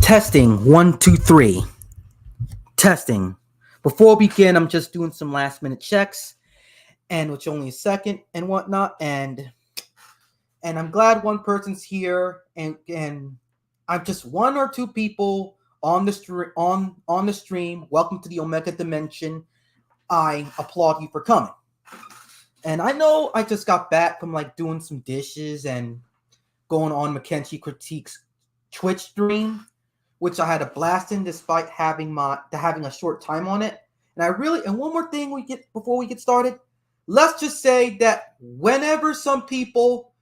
Testing 1, 2, 3. Testing. Before we begin, I'm just doing some last minute checks, and which only a second and whatnot. And I'm glad one person's here, and I'm just one or two people on the stream. Welcome to the Omega Dimension. I applaud you for coming. And I know I just got back from doing some dishes and going on Mackenzie Critique's Twitch stream, which I had a blast in despite having a short time on it. And one more thing before we get started, let's just say that whenever some people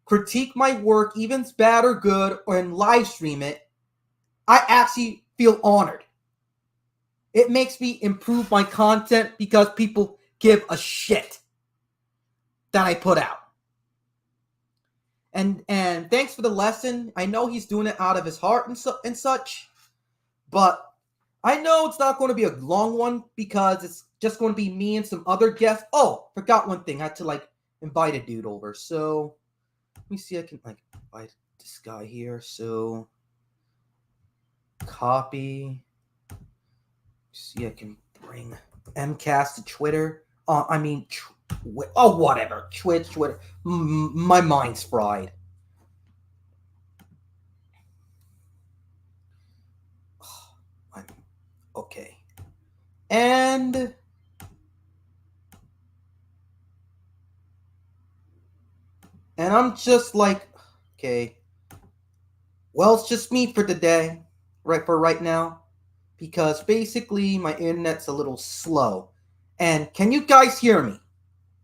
critique my work, even it's bad or good, or in live stream it, I actually feel honored. It makes me improve my content because people give a shit that I put out. And thanks for the lesson. I know he's doing it out of his heart and such, but I know it's not going to be a long one because it's just going to be me and some other guests. Oh, forgot one thing. I had to invite a dude over. So let me see. I can invite this guy here. So copy. See, I can bring MCAST to Twitter. Whatever. Twitter. My mind's fried. Okay. And I'm just okay. Well, it's just me for today, right now, because basically my internet's a little slow. And can you guys hear me?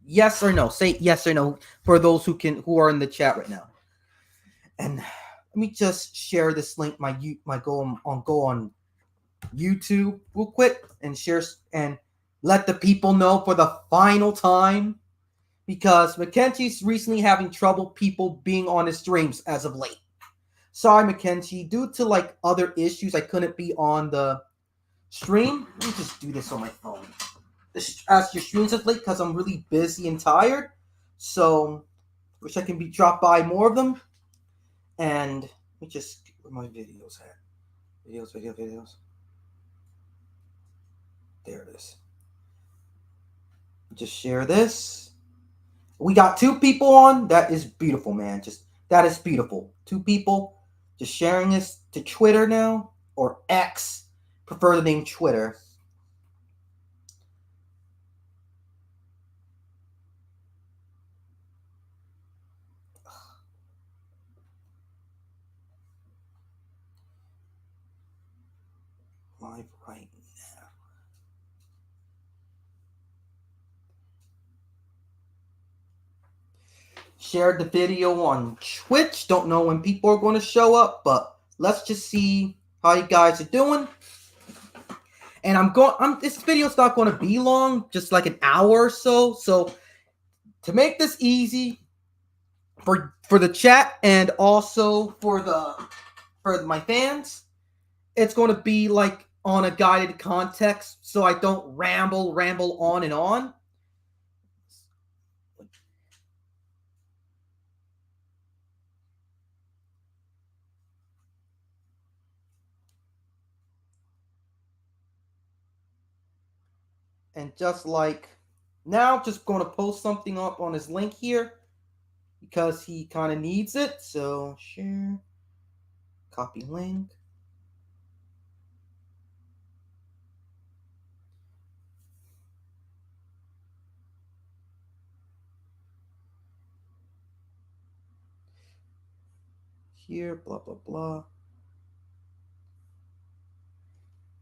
Yes or no? Say yes or no for those who are in the chat right now. And let me just share this link. Go on YouTube real quick and share and let the people know for the final time, because Mackenzie's recently having trouble people being on his streams as of late. Sorry, Mackenzie, due to other issues, I couldn't be on the stream. Let me just do this on my phone. As your streams is late because I'm really busy and tired. So wish I can drop by more of them. And let me just where my videos at. Videos. There it is. Just share this. We got 2 people on. That is beautiful, man. That is beautiful. 2 people just sharing this to Twitter now, or X. Prefer the name Twitter. Live right now. Shared the video on Twitch. Don't know when people are going to show up, but let's just see how you guys are doing. And this video's not going to be long, just an hour or so. So to make this easy for the chat and also for my fans, it's going to be on a guided context, so I don't ramble on and on. And just now, just going to post something up on his link here because he kind of needs it. So share, copy link. Here, blah, blah, blah.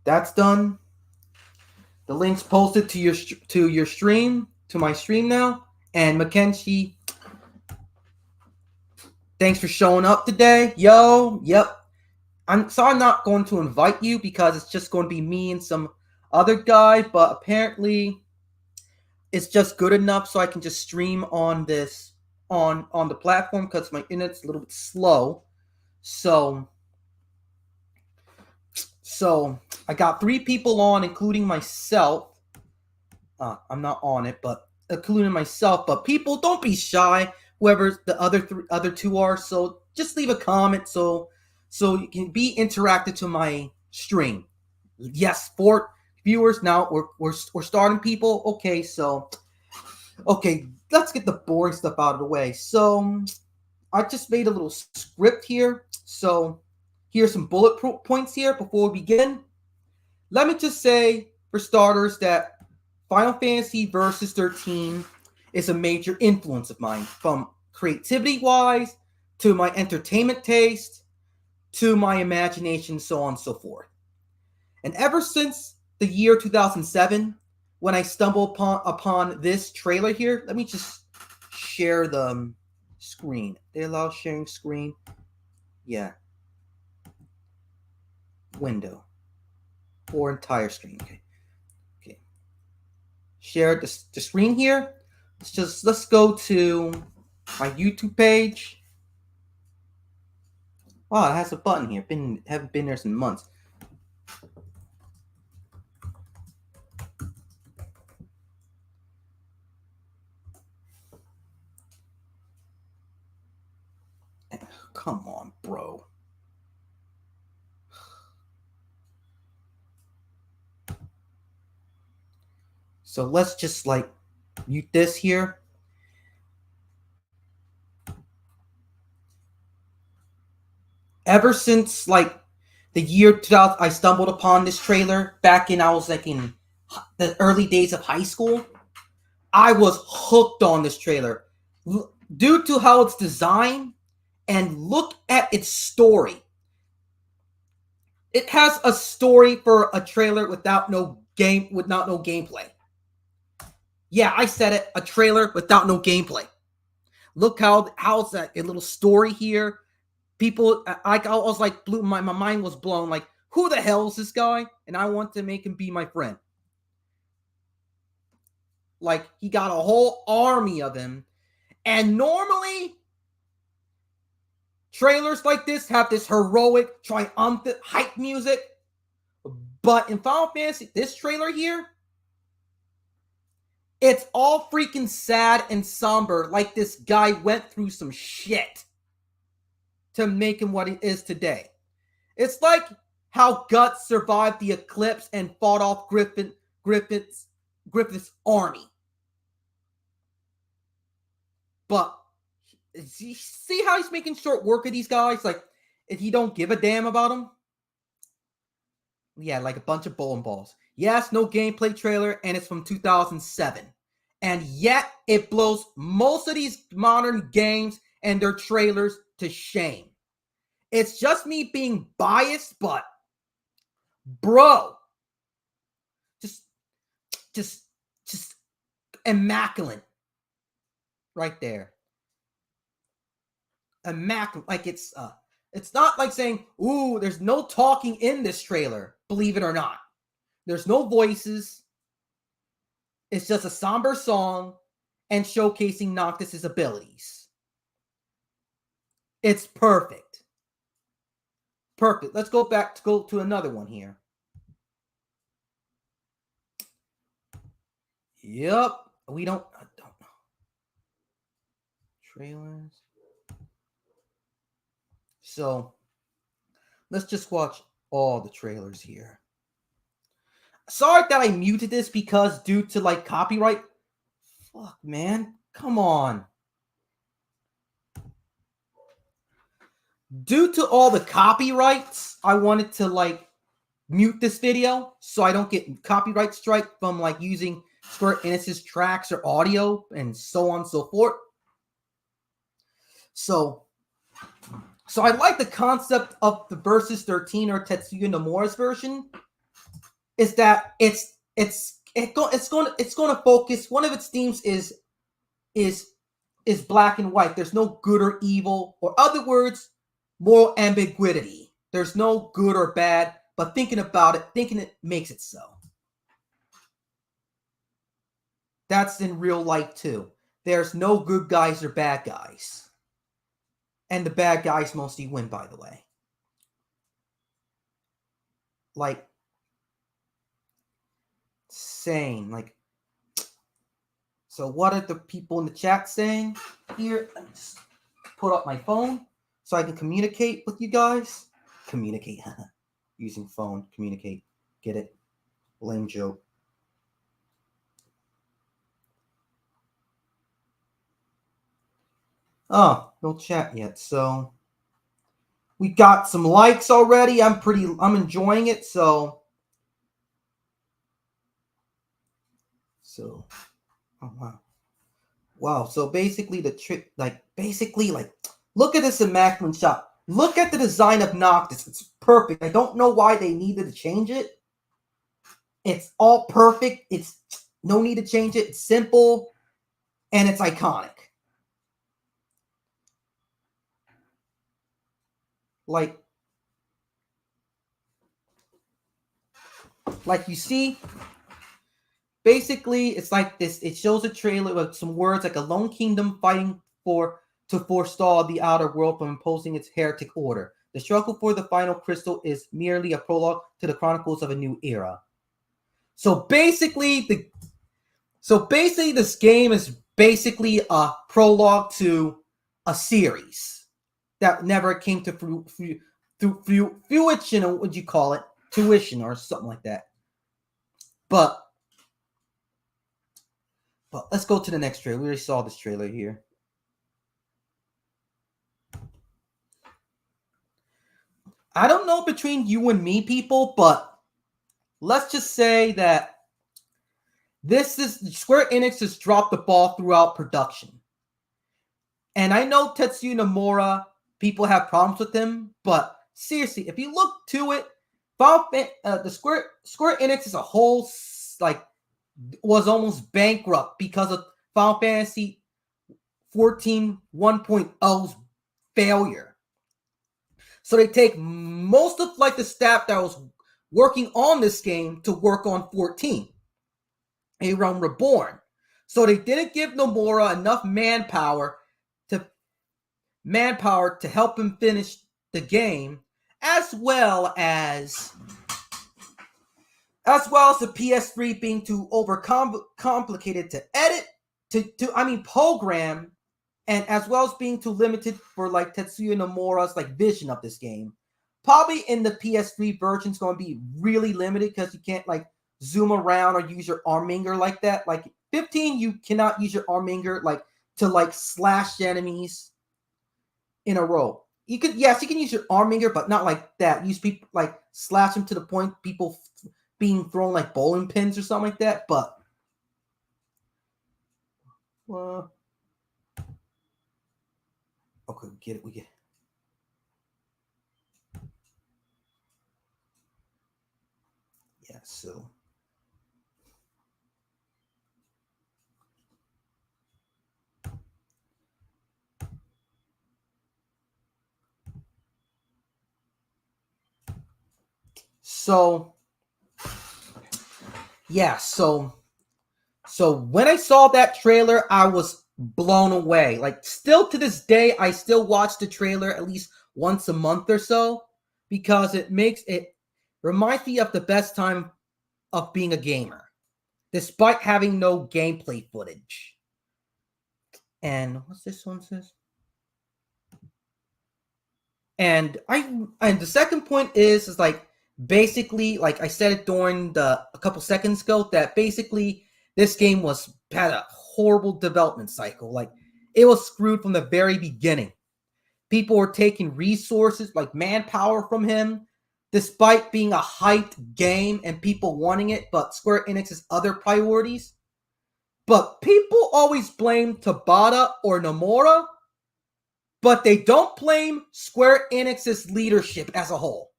That's done. The link's posted to your stream, to my stream now. And Mackenzie, thanks for showing up today. Yep. I'm not going to invite you because it's just going to be me and some other guy, but apparently it's just good enough so I can just stream on this on the platform because my internet's a little bit slow. So I got 3 people on, including myself. I'm not on it, but including myself. But people, don't be shy. Whoever the other 2 are. So just leave a comment so so you can be interactive to my stream. Yes, 4 viewers now. We're starting, people. Okay, so let's get the boring stuff out of the way. So I just made a little script here. So here's some bullet points here before we begin. Let me just say, for starters, that Final Fantasy Versus XIII is a major influence of mine, from creativity-wise to my entertainment taste to my imagination, so on and so forth. And ever since the year 2007, when I stumbled upon this trailer here, let me just share the screen. They allow sharing screen? Yeah. Window. Or entire screen. Okay. Share the screen here. Let's go to my YouTube page. Wow, it has a button here. Haven't been there in months. Come on, bro. So let's just mute this here. Ever since the year 2000, I stumbled upon this trailer back in, I was in the early days of high school. I was hooked on this trailer due to how it's designed, and look at its story. It has a story for a trailer without no gameplay. Yeah, I said it. A trailer without no gameplay. Look how's that a little story here. People, I was my mind was blown. Like, who the hell is this guy? And I want to make him be my friend. Like, he got a whole army of him. And normally, trailers like this have this heroic, triumphant hype music. But in Final Fantasy, this trailer here, it's all freaking sad and somber. Like, this guy went through some shit to make him what he is today. It's like how Guts survived the eclipse and fought off Griffith's army. But see how he's making short work of these guys? Like, if you don't give a damn about them? Yeah, like a bunch of bowling balls. Yes, no gameplay trailer, and it's from 2007. And yet, it blows most of these modern games and their trailers to shame. It's just me being biased, but bro, just immaculate right there. Immaculate. Like, it's not like saying, ooh, there's no talking in this trailer, believe it or not. There's no voices. It's just a somber song and showcasing Noctis's abilities. It's perfect. Perfect. Let's go to another one here. Yep. I don't know. Trailers. So let's just watch all the trailers here. Sorry that I muted this because due to copyright. Fuck, man. Come on. Due to all the copyrights, I wanted to mute this video so I don't get copyright strike from using Square Enix's tracks or audio and so on and so forth. So I like the concept of the Versus 13 or Tetsuya Nomura's version. Is that it's going to focus. One of its themes is black and white. There's no good or evil, or other words, moral ambiguity. There's no good or bad, but thinking it makes it so. That's in real life too. There's no good guys or bad guys. And the bad guys mostly win, by the way. Saying, so what are the people in the chat saying here? Let me just put up my phone so I can communicate with you guys. communicate. Using phone, communicate. Get it? Lame joke. Oh, no chat yet. So we got some likes already. I'm enjoying it. So oh wow. Wow. So basically the trick, like look at this immaculate shot. Look at the design of Noctis. It's perfect. I don't know why they needed to change it. It's all perfect. It's no need to change it. It's simple and it's iconic. Like you see, basically it's like this. It shows a trailer with some words like a lone kingdom fighting to forestall the outer world from imposing its heretic order. The struggle for the final crystal is merely a prologue to the chronicles of a new era. So basically this game is basically a prologue to a series that never came to fruition, or what you call it, tuition or something like that. But let's go to the next trailer. We already saw this trailer here. I don't know between you and me, people, but let's just say that this is Square Enix has dropped the ball throughout production. And I know Tetsuya Nomura, people have problems with him, but seriously, if you look to it, the Square Enix as a whole was almost bankrupt because of Final Fantasy 14 1.0's failure. So they take most of the staff that was working on this game to work on 14, A Realm Reborn. So they didn't give Nomura enough manpower to help him finish the game, as well as the PS3 being too complicated to edit, program, and as well as being too limited for Tetsuya Nomura's vision of this game. Probably in the PS3 version is going to be really limited because you can't zoom around or use your armhanger like that. 15, you cannot use your armhanger to slash enemies in a row. You can use your armhanger, but not like that. Use people slash them to the point people being thrown bowling pins or something like that. But okay, we get it. Yeah, so yeah, so when I saw that trailer, I was blown away. Still to this day, I still watch the trailer at least once a month or so because it reminds me of the best time of being a gamer, despite having no gameplay footage. And what's this one says? And the second point is basically, I said it during a couple seconds ago, that basically this game had a horrible development cycle. It was screwed from the very beginning. People were taking resources manpower from him, despite being a hyped game and people wanting it, but Square Enix's other priorities. But people always blame Tabata or Nomura, but they don't blame Square Enix's leadership as a whole.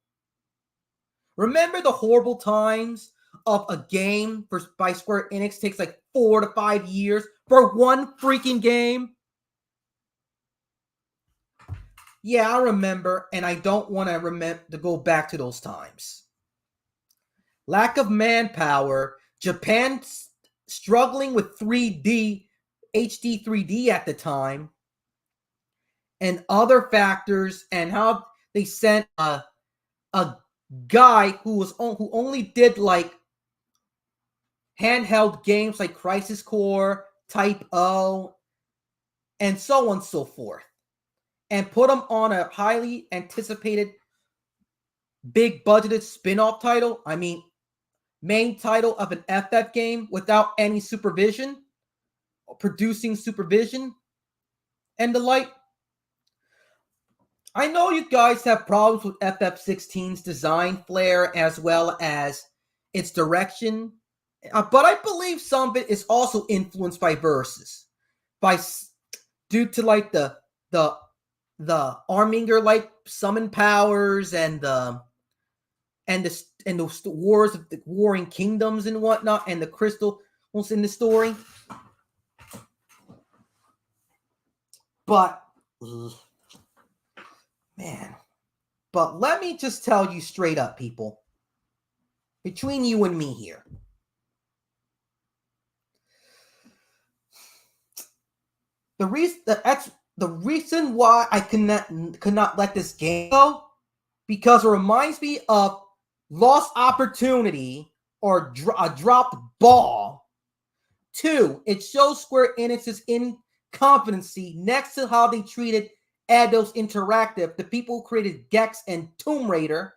Remember the horrible times of a game by Square Enix takes 4 to 5 years for one freaking game? Yeah, I remember, and I don't want to go back to those times. Lack of manpower, Japan struggling with HD 3D at the time, and other factors, and how they sent a guy who only did handheld games like Crisis Core, Type O, and so on and so forth, and put him on a highly anticipated big budgeted spin-off title, I mean main title of an FF game without any supervision, producing supervision and the like. I know you guys have problems with FF16's design flair as well as its direction, but I believe some of it is also influenced by Versus, due to like the Arminger like summon powers and the wars of the warring kingdoms and whatnot, and the crystals in the story. But man, but let me just tell you straight up, people, between you and me here, the reason why I could not let this game go, because it reminds me of lost opportunity or a dropped ball. 2, it shows Square Enix's incompetency next to how they treated Eidos Interactive, the people who created Gex and Tomb Raider.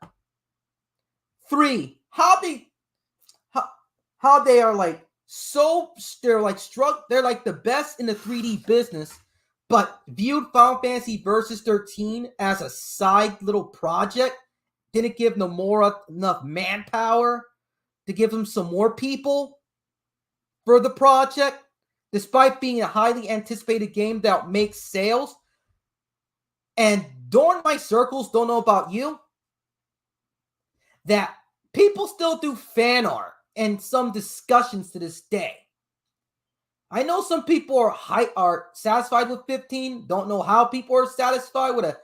3, how they are like they're like the best in the 3D business, but viewed Final Fantasy Versus XIII as a side little project. Didn't give Nomura enough manpower to give him some more people for the project, despite being a highly anticipated game that makes sales. And during my circles, don't know about you, that people still do fan art and some discussions to this day. I know some people are satisfied with 15. Don't know how people are satisfied with a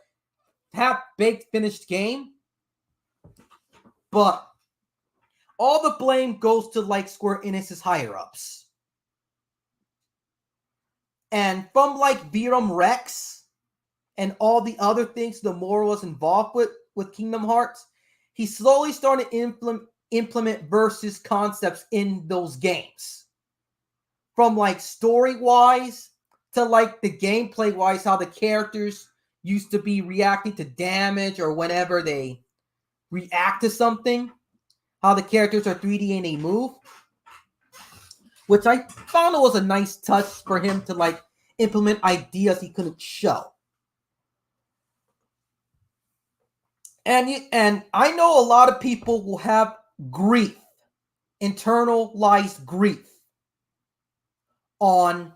half-baked finished game. But all the blame goes to like Square Enix's higher-ups. And from like Virum Rex and all the other things Nomura was involved with Kingdom Hearts, he slowly started to implement Versus concepts in those games. From like story-wise to like the gameplay-wise, how the characters used to be reacting to damage or whenever they react to something, how the characters are 3D and they move, which I found it was a nice touch for him to like implement ideas he couldn't show. And I know a lot of people will have grief, internalized grief, on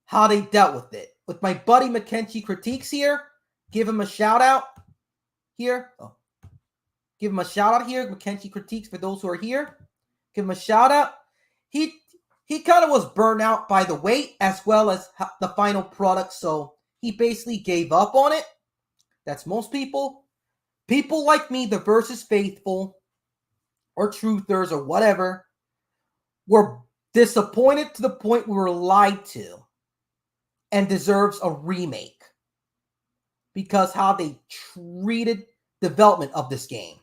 how they dealt with it. With my buddy Mackenzie Critiques here, give him a shout out here. Oh. Give him a shout out here, Mackenzie Critiques, for those who are here. Give him a shout out. He kind of was burnt out by the wait as well as the final product, so he basically gave up on it. That's most people. People like me, the Versus faithful, or truthers, or whatever, were disappointed to the point we were lied to and deserves a remake because how they treated development of this game.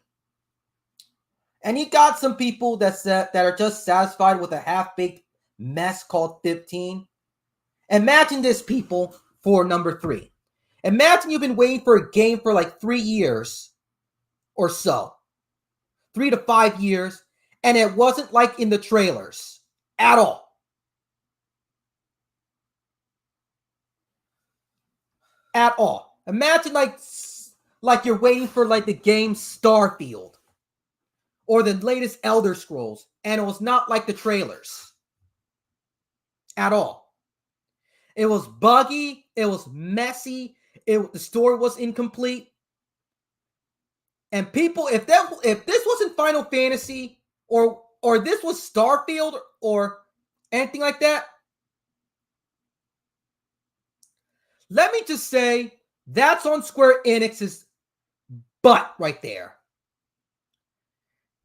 And you got some people that are just satisfied with a half-baked mess called 15. Imagine this, people, for number 3. Imagine you've been waiting for a game for like 3 years or so. 3 to 5 years, and it wasn't like in the trailers at all. At all. Imagine like you're waiting for like the game Starfield or the latest Elder Scrolls, and it was not like the trailers at all. It was buggy, it was messy, the story was incomplete. And people, if this wasn't Final Fantasy or this was Starfield or anything like that, let me just say that's on Square Enix's butt right there.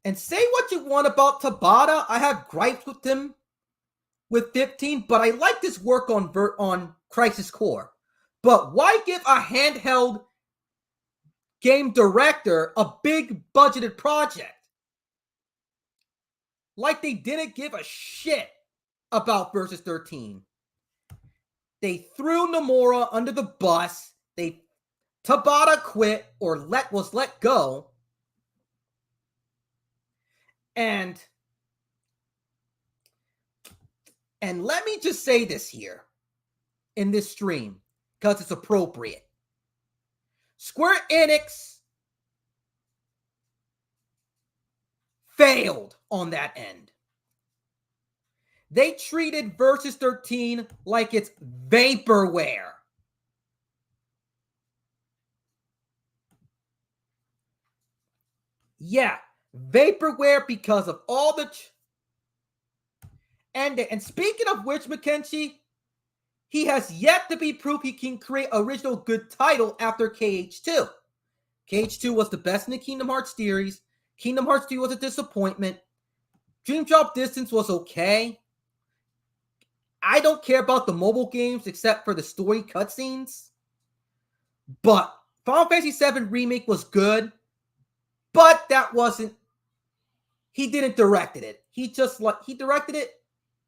And say what you want about Tabata. I have gripes with him with 15, but I like this work on Crisis Core. But why give a handheld game director a big budgeted project? Like they didn't give a shit about Versus 13. They threw Nomura under the bus. They Tabata quit or was let go. And let me just say this here in this stream, because it's appropriate. Square Enix failed on that end. They treated Versus 13 like it's vaporware. Yeah, vaporware because of all the... And speaking of which, Mackenzie, he has yet to be proof he can create original good title after KH2. KH2 was the best in the Kingdom Hearts series. Kingdom Hearts 2 was a disappointment. Dream Drop Distance was okay. I don't care about the mobile games except for the story cutscenes. But Final Fantasy VII Remake was good. But that wasn't... He didn't direct it. He directed it,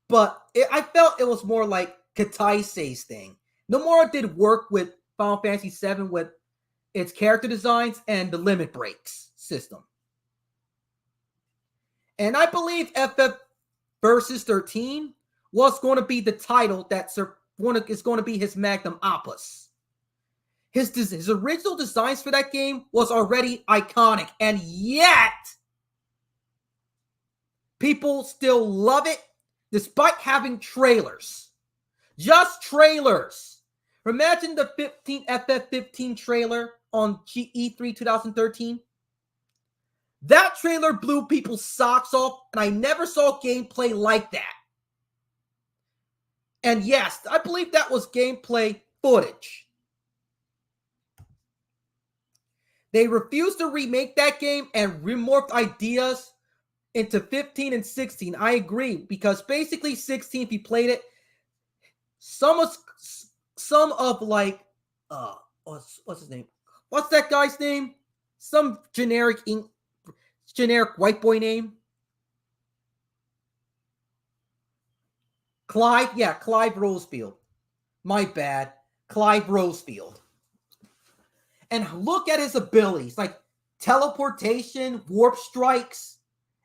but I felt it was more like Kataisei's thing. Nomura did work with Final Fantasy VII with its character designs and the limit breaks system. And I believe FF Versus 13 was going to be the title that is going to be his magnum opus. His original designs for that game was already iconic, and yet people still love it despite having trailers. Just trailers. Imagine the FF15 trailer on E3 2013. That trailer blew people's socks off, and I never saw gameplay like that. And yes, I believe that was gameplay footage. They refused to remake that game and remorphed ideas into 15 and 16. I agree, because basically 16, if you played it, some of like what's his name? What's that guy's name? Some generic white boy name. Clive Rosefield. My bad. Clive Rosefield. And look at his abilities, like teleportation, warp strikes,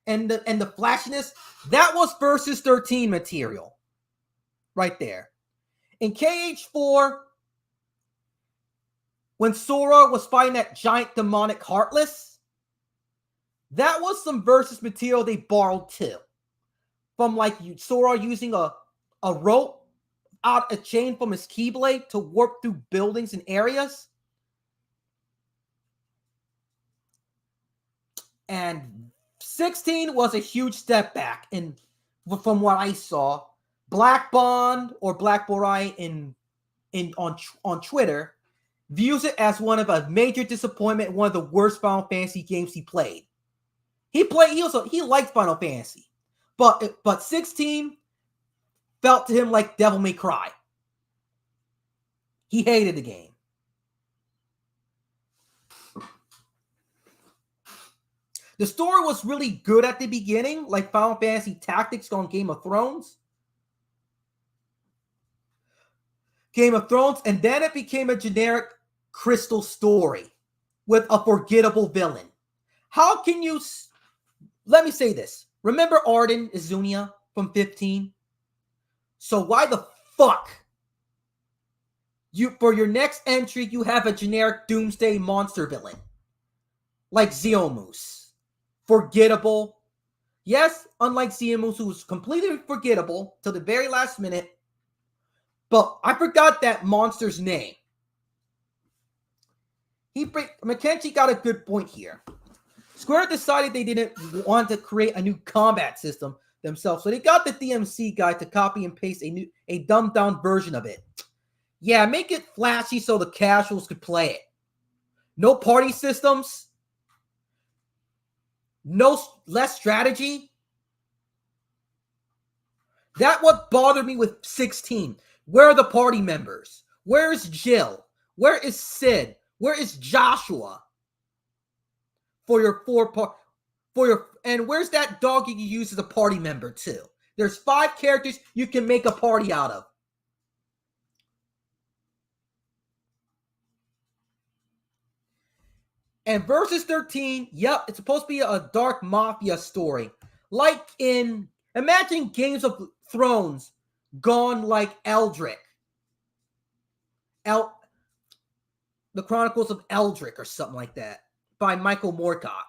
and the flashiness. That was Versus 13 material. Right there. In KH4, when Sora was fighting that giant demonic Heartless, that was some Versus material they borrowed too. From like Sora using a rope out a chain from his Keyblade to warp through buildings and areas. And 16 was a huge step back from what I saw. Black Bond or Black Borai on Twitter views it as one of a major disappointment, one of the worst Final Fantasy games he played. He liked Final Fantasy, but 16 felt to him like Devil May Cry. He hated the game. The story was really good at the beginning, like Final Fantasy Tactics on Game of Thrones. And then it became a generic Crystal story with a forgettable villain. How can you... Let me say this. Remember Arden Izunia from 15? So why the fuck for your next entry you have a generic Doomsday monster villain like Xeomus? Forgettable. Yes, unlike Xeomus, who was completely forgettable till the very last minute. But I forgot that monster's name. Mackenzie got a good point here. Square decided they didn't want to create a new combat system themselves, so they got the DMC guy to copy and paste a dumbed down version of it. Yeah, make it flashy so the casuals could play it. No party systems. Less strategy. That what bothered me with 16. Where are the party members? Where is Jill? Where is Sid? Where is Joshua? And where's that dog you can use as a party member too? There's 5 characters you can make a party out of. And Versus 13, yep, it's supposed to be a dark mafia story. Like in, imagine Games of Thrones gone like Eldrick. The Chronicles of Eldrick or something like that by Michael Moorcock.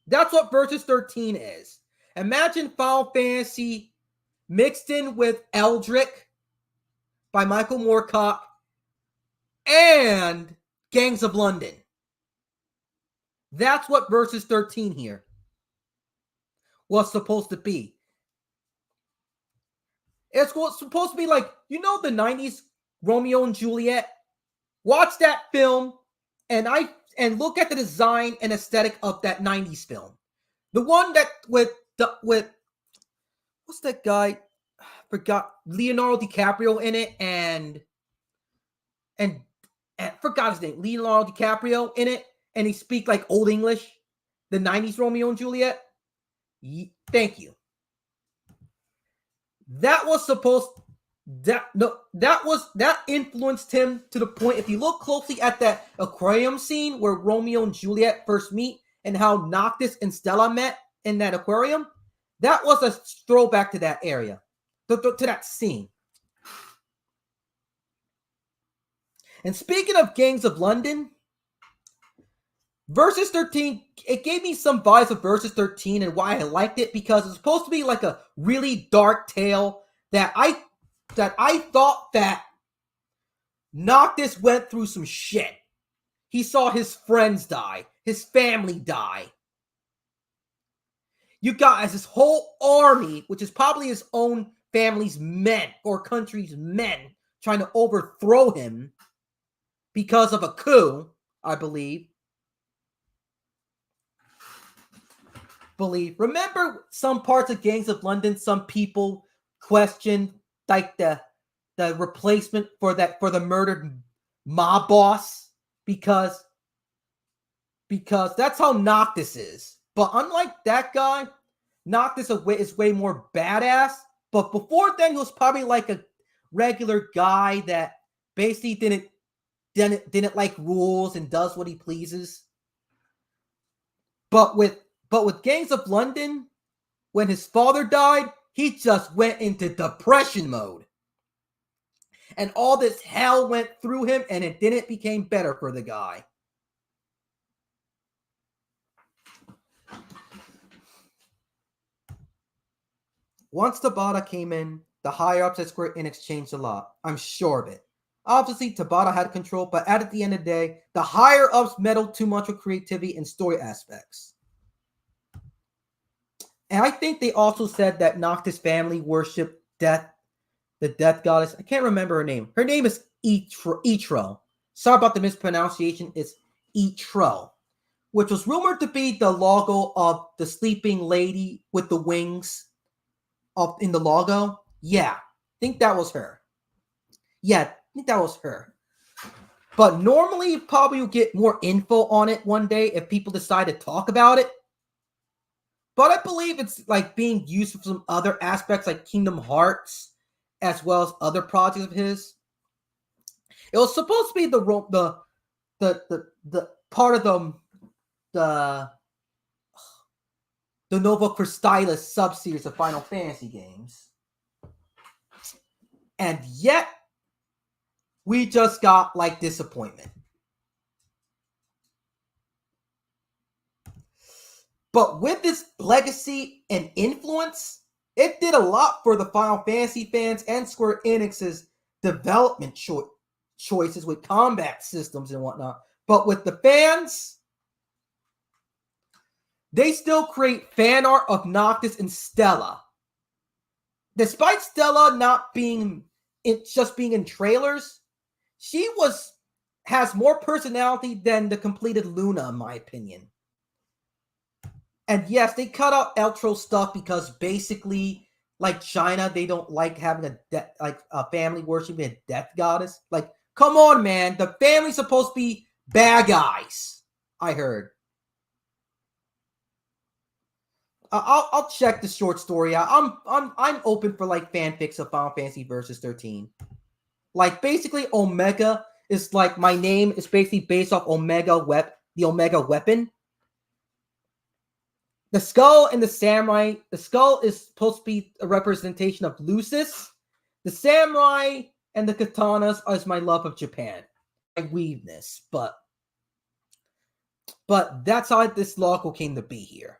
That's what Versus 13 is. Imagine Final Fantasy mixed in with Eldrick by Michael Moorcock and Gangs of London. That's what Versus 13 here was supposed to be. It's supposed to be like, you know, the 90s Romeo and Juliet? Watch that film and look at the design and aesthetic of that 90s film. The one that with what's that guy? I forgot, Leonardo DiCaprio in it and forgot his name. Leonardo DiCaprio in it, and he speak like old English. The 90s Romeo and Juliet. Thank you. That was supposed that influenced him to the point, if you look closely at that aquarium scene where Romeo and Juliet first meet and how Noctis and Stella met in that aquarium, that was a throwback to that area, to that scene. And speaking of Gangs of London, Versus 13, it gave me some vibes of Versus 13 and why I liked it, because it's supposed to be like a really dark tale that I thought that Noctis went through some shit. He saw his friends die, his family die. You got as this whole army, which is probably his own family's men or country's men, trying to overthrow him because of a coup, I believe. Remember some parts of Gangs of London, some people questioned like the replacement for the murdered mob boss because that's how Noctis is. But unlike that guy, Noctis is way more badass. But before then, he was probably like a regular guy that basically didn't like rules and does what he pleases. But with Gangs of London, when his father died, he just went into depression mode. And all this hell went through him, and it didn't become better for the guy. Once Tabata came in, the higher-ups at Square Enix changed a lot. I'm sure of it. Obviously, Tabata had control, but at the end of the day, the higher-ups meddled too much with creativity and story aspects. And I think they also said that Noctis' family worshipped Death, the death goddess. I can't remember her name. Her name is Itro. Sorry about the mispronunciation. It's Itro, which was rumored to be the logo of the sleeping lady with the wings up in the logo. Yeah, I think that was her. But normally, probably you'll get more info on it one day if people decide to talk about it. But I believe it's like being used for some other aspects like Kingdom Hearts, as well as other projects of his. It was supposed to be the part of the Nova Crystallis sub-series of Final Fantasy games. And yet, we just got like disappointment. But with this legacy and influence, it did a lot for the Final Fantasy fans and Square Enix's development choices with combat systems and whatnot. But with the fans, they still create fan art of Noctis and Stella. Despite Stella not being just being in trailers, she has more personality than the completed Luna, in my opinion. And yes, they cut out outro stuff because basically, like China, they don't like having a family worshiping a death goddess. Like, come on, man, the family's supposed to be bad guys. I heard. I'll check the short story out. I'm open for like fanfics of Final Fantasy Versus 13. Like basically, Omega is like my name is basically based off the Omega weapon. The skull and the samurai. The skull is supposed to be a representation of Lucis. The samurai and the katanas is my love of Japan. My weaveness, but that's how this logo came to be here.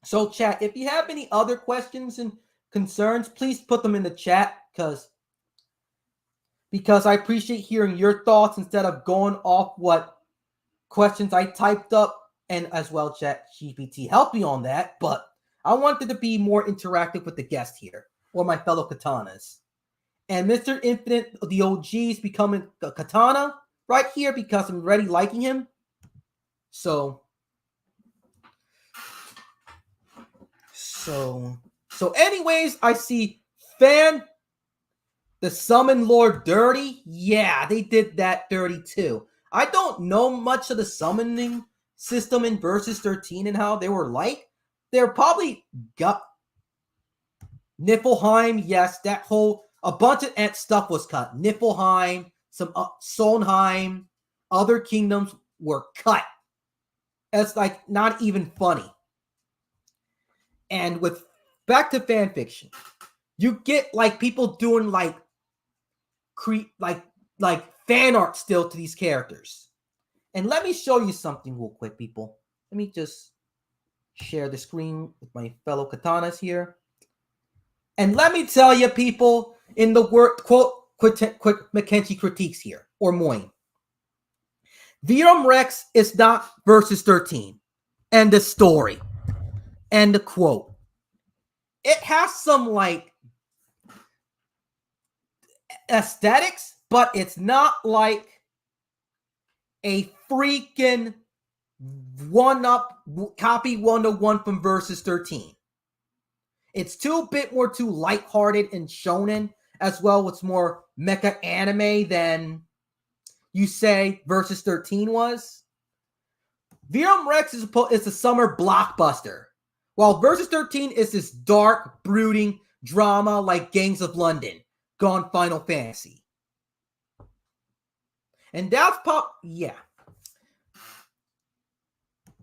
So, chat, if you have any other questions and concerns, please put them in the chat because I appreciate hearing your thoughts instead of going off what questions I typed up, and as well, chat GPT help me on that. But I wanted to be more interactive with the guest here, or my fellow katanas. And Mr. Infinite, the OG, is becoming a katana right here because I'm already liking him. So anyways, I see the Summon Lord dirty. Yeah, they did that dirty too. I don't know much of the summoning system in Versus 13 and how they were like. They're probably got Niflheim. Yes, a bunch of stuff was cut. Niflheim, some Solnheim, other kingdoms were cut. It's like not even funny. And with back to fan fiction, you get like people doing like fan art still to these characters. And let me show you something real quick, people. Let me just share the screen with my fellow katanas here. And let me tell you, people, in the word quote quick Mackenzie critiques here, or Moyne. Virum Rex is not Versus 13. And the story. And the quote. It has some like aesthetics, but it's not like a freaking copy 1-to-1 from Versus 13. It's too lighthearted and shonen, as well. It's more mecha anime than you say Versus 13 was. Virum Rex is a summer blockbuster, while Versus 13 is this dark, brooding drama like Gangs of London gone Final Fantasy. And that's yeah.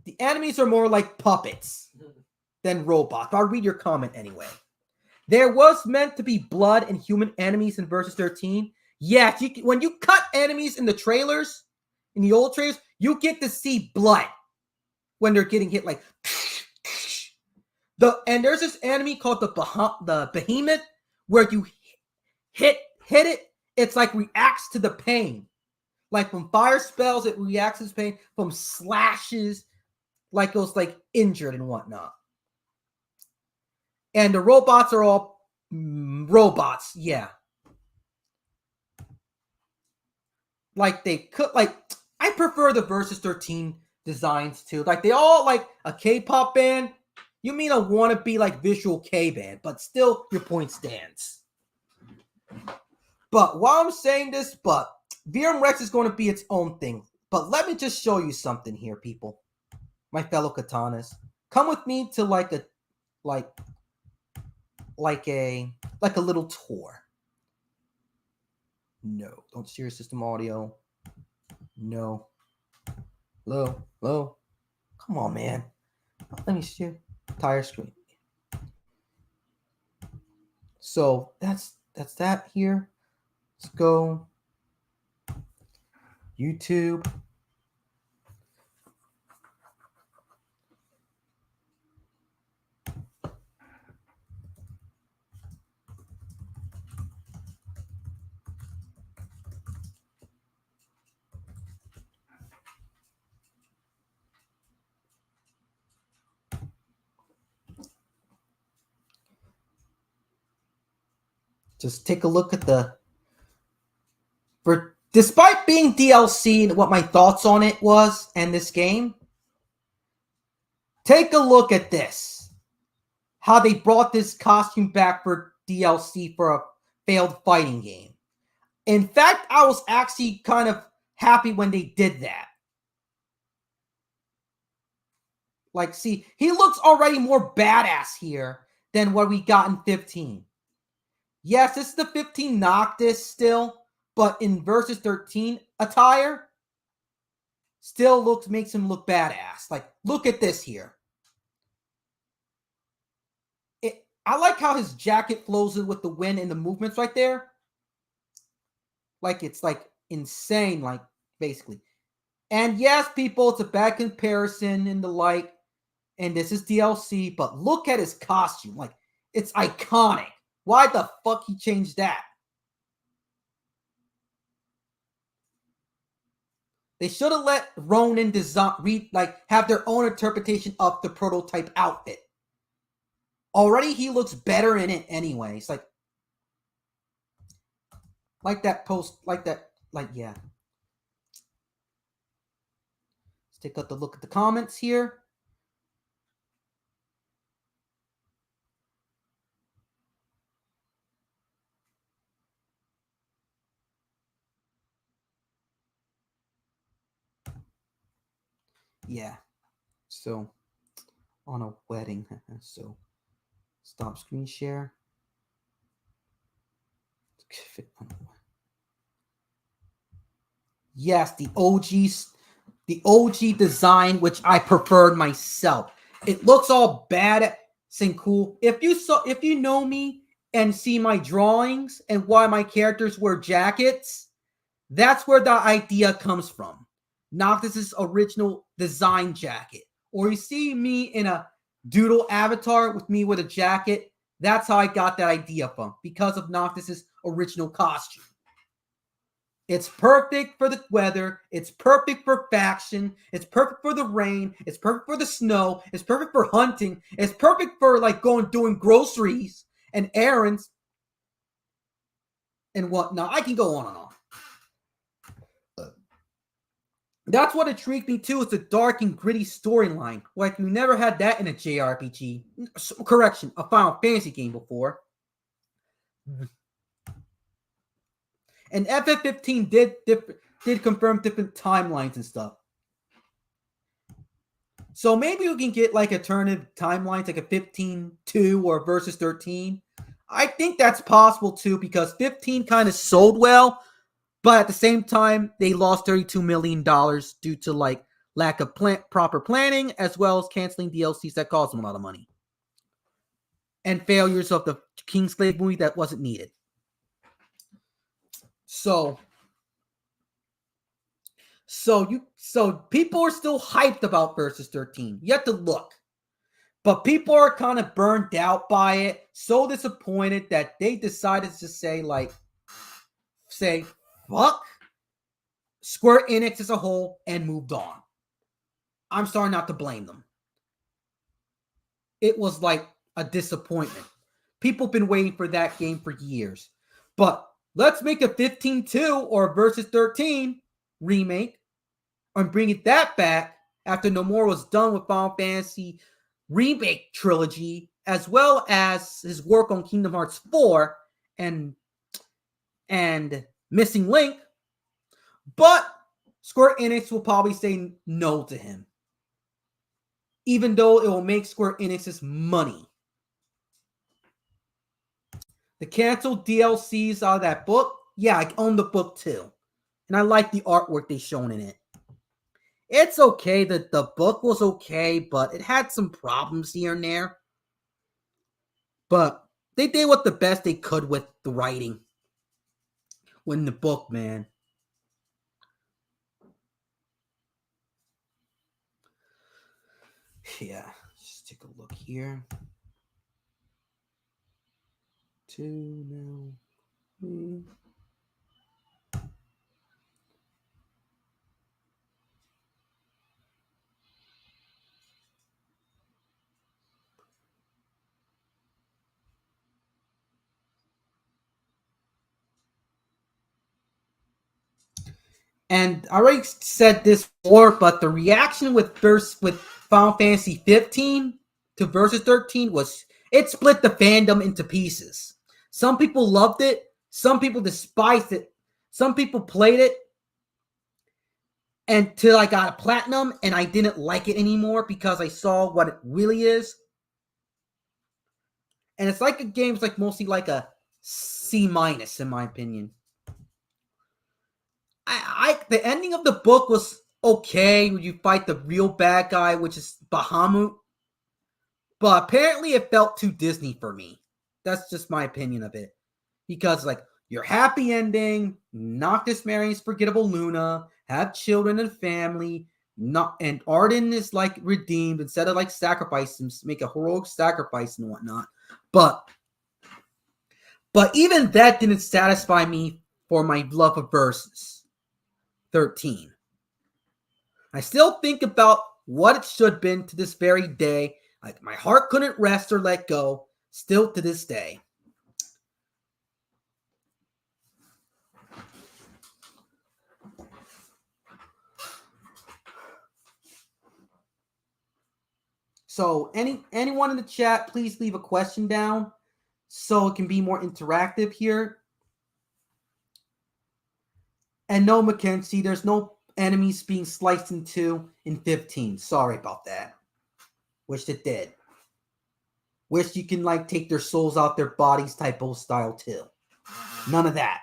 The enemies are more like puppets than robots. I'll read your comment anyway. There was meant to be blood and human enemies in Versus 13. Yes, when you cut enemies in the trailers, in the old trailers, you get to see blood when they're getting hit. Like and there's this enemy called the Behemoth, where you hit it, it's like reacts to the pain. Like from fire spells, it reacts to pain. From slashes, like it was like injured and whatnot. And the robots are all robots, yeah. Like they could, like I prefer the Versus 13 designs too. Like they all like a K-pop band. You mean a wannabe like visual K band, but still your point stands. But while I'm saying this, Virum Rex is going to be its own thing. But let me just show you something here, people. My fellow katanas. Come with me to like a little tour. No, don't steer system audio. No. Low. Come on, man. Let me steer. Tire screen. So that's that here. Let's go. YouTube. Just take a look at despite being DLC, what my thoughts on it was and this game. Take a look at this. How they brought this costume back for DLC for a failed fighting game. In fact, I was actually kind of happy when they did that. Like, see, he looks already more badass here than what we got in 15. Yes, this is the 15 Noctis still, but in Versus 13 attire, still makes him look badass. Like, look at this here. I like how his jacket flows in with the wind and the movements right there. Like, it's like insane, like, basically. And yes, people, it's a bad comparison and the like, and this is DLC, but look at his costume. Like, it's iconic. Why the fuck he changed that? They should have let Ronin have their own interpretation of the prototype outfit. Already he looks better in it anyway. It's like that post, yeah. Let's take a look at the comments here. Yeah. So, on a wedding. So, stop screen share. Yes, the OG design, which I preferred myself. It looks all bad and cool. If you know me and see my drawings and why my characters wear jackets, that's where the idea comes from. Noctis's original design jacket. Or you see me in a doodle avatar with me with a jacket, that's how I got that idea from, because of Noctis's original costume. It's perfect for the weather. It's perfect for faction. It's perfect for the rain. It's perfect for the snow. It's perfect for hunting. It's perfect for like doing groceries and errands and whatnot. I can go on and on. That's what intrigued me too, is the dark and gritty storyline. Like, we never had that in a JRPG. Correction, a Final Fantasy game before. And FF15 did confirm different timelines and stuff. So maybe we can get like alternative timelines, like a 15-2 or Versus 13. I think that's possible too, because 15 kind of sold well, but at the same time, they lost $32 million due to like lack of proper planning, as well as canceling DLCs that cost them a lot of money. And failures of the Kingslave movie that wasn't needed. So people are still hyped about Versus 13. You have to look. But people are kind of burned out by it, so disappointed that they decided to say, fuck Square Enix as a whole and moved on. I'm starting not to blame them. It was like a disappointment. People have been waiting for that game for years. But let's make a 15-2 or a Versus 13 remake and bring it that back after Nomura was done with Final Fantasy remake trilogy, as well as his work on Kingdom Hearts 4 and Missing Link. But Square Enix will probably say no to him, even though it will make Square Enix's money. The canceled DLCs out of that book, yeah, I own the book too. And I like the artwork they shown in it. It's okay. The book was okay, but it had some problems here and there. But they did what the best they could with the writing. In the book, man. Yeah, just take a look here. 2 now. 3. And I already said this before, but the reaction with Final Fantasy 15 to Versus 13 was, it split the fandom into pieces. Some people loved it. Some people despised it. Some people played it until I got a platinum and I didn't like it anymore because I saw what it really is. And it's like a game, it's like mostly like a C minus in my opinion. The ending of the book was okay when you fight the real bad guy, which is Bahamut. But apparently it felt too Disney for me. That's just my opinion of it. Because like your happy ending, Noctis marries forgettable Luna, have children and family, and Arden is like redeemed instead of like sacrificing, make a heroic sacrifice and whatnot. But even that didn't satisfy me for my love of Versus 13. I still think about what it should have been to this very day. Like my heart couldn't rest or let go, still to this day. So anyone in the chat, please leave a question down so it can be more interactive here. And no, Mackenzie, there's no enemies being sliced in two in 15. Sorry about that. Wish it did. Wish you can like take their souls out their bodies typo style too. None of that.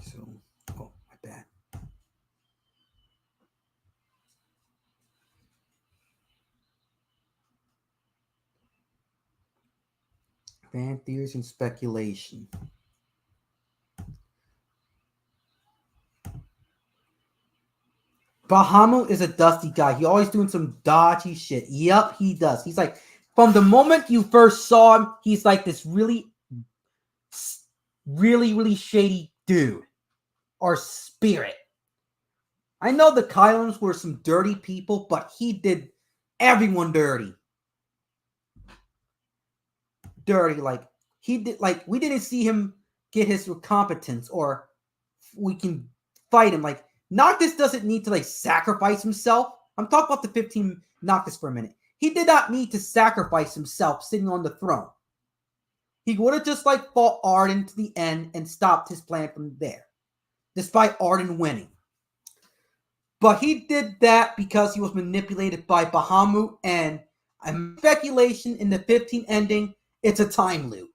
So, oh, my bad. Fan theories and speculation. Bahamut is a dusty guy. He always doing some dodgy shit. Yup, he does. He's like, from the moment you first saw him, he's like this really shady dude or spirit. I know the Kylons were some dirty people, but he did everyone dirty. Like he did, like we didn't see him get his competence, or we can fight him. Like Noctis doesn't need to like sacrifice himself. I'm talking about the 15 Noctis for a minute. He did not need to sacrifice himself sitting on the throne. He would have just like fought Arden to the end and stopped his plan from there, despite Arden winning. But he did that because he was manipulated by Bahamut, and speculation in the 15 ending, it's a time loop.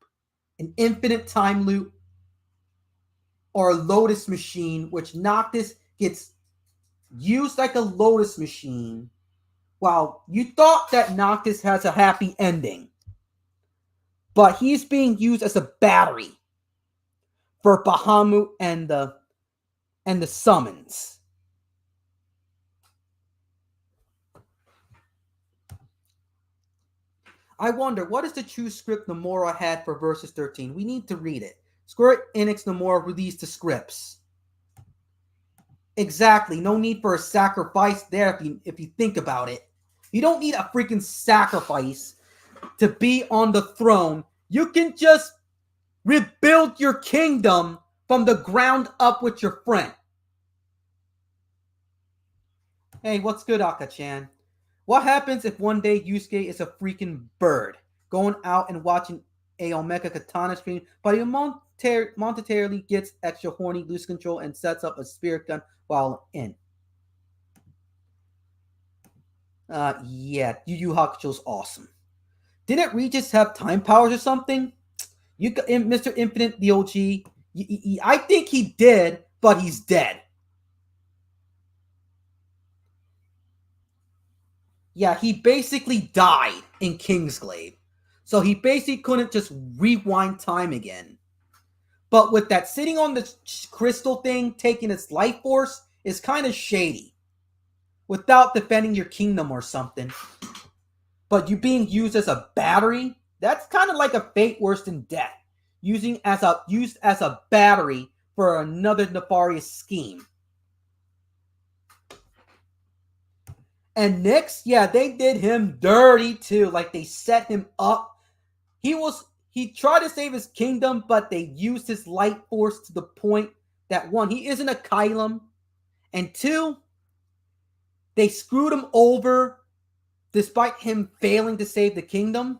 An infinite time loop or a Lotus machine, which Noctis gets used like a Lotus machine, while you thought that Noctis has a happy ending. But he's being used as a battery for Bahamut and the summons. I wonder, what is the true script Nomura had for Versus 13? We need to read it. Square Enix Nomura released the scripts. Exactly. No need for a sacrifice there if you think about it. You don't need a freaking sacrifice to be on the throne. You can just rebuild your kingdom from the ground up with your friend. Hey, what's good, Aka-chan? What happens if one day Yusuke is a freaking bird, going out and watching a Omega Katana stream, but he momentarily gets extra horny, loses control, and sets up a spirit gun while in? Yeah, Yu Yu Hakusho's awesome. Didn't Regis have time powers or something? You got Mr. Infinite, the OG. I think he did, but he's dead. Yeah, he basically died in Kingsglaive. So he basically couldn't just rewind time again. But with that sitting on the crystal thing, taking its life force, is kind of shady. Without defending your kingdom or something. But you being used as a battery, that's kind of like a fate worse than death. Used as a battery for another nefarious scheme. And Nyx, yeah, they did him dirty too. Like they set him up. He tried to save his kingdom, but they used his light force to the point that one, he isn't a Kylum, and two, they screwed him over despite him failing to save the kingdom.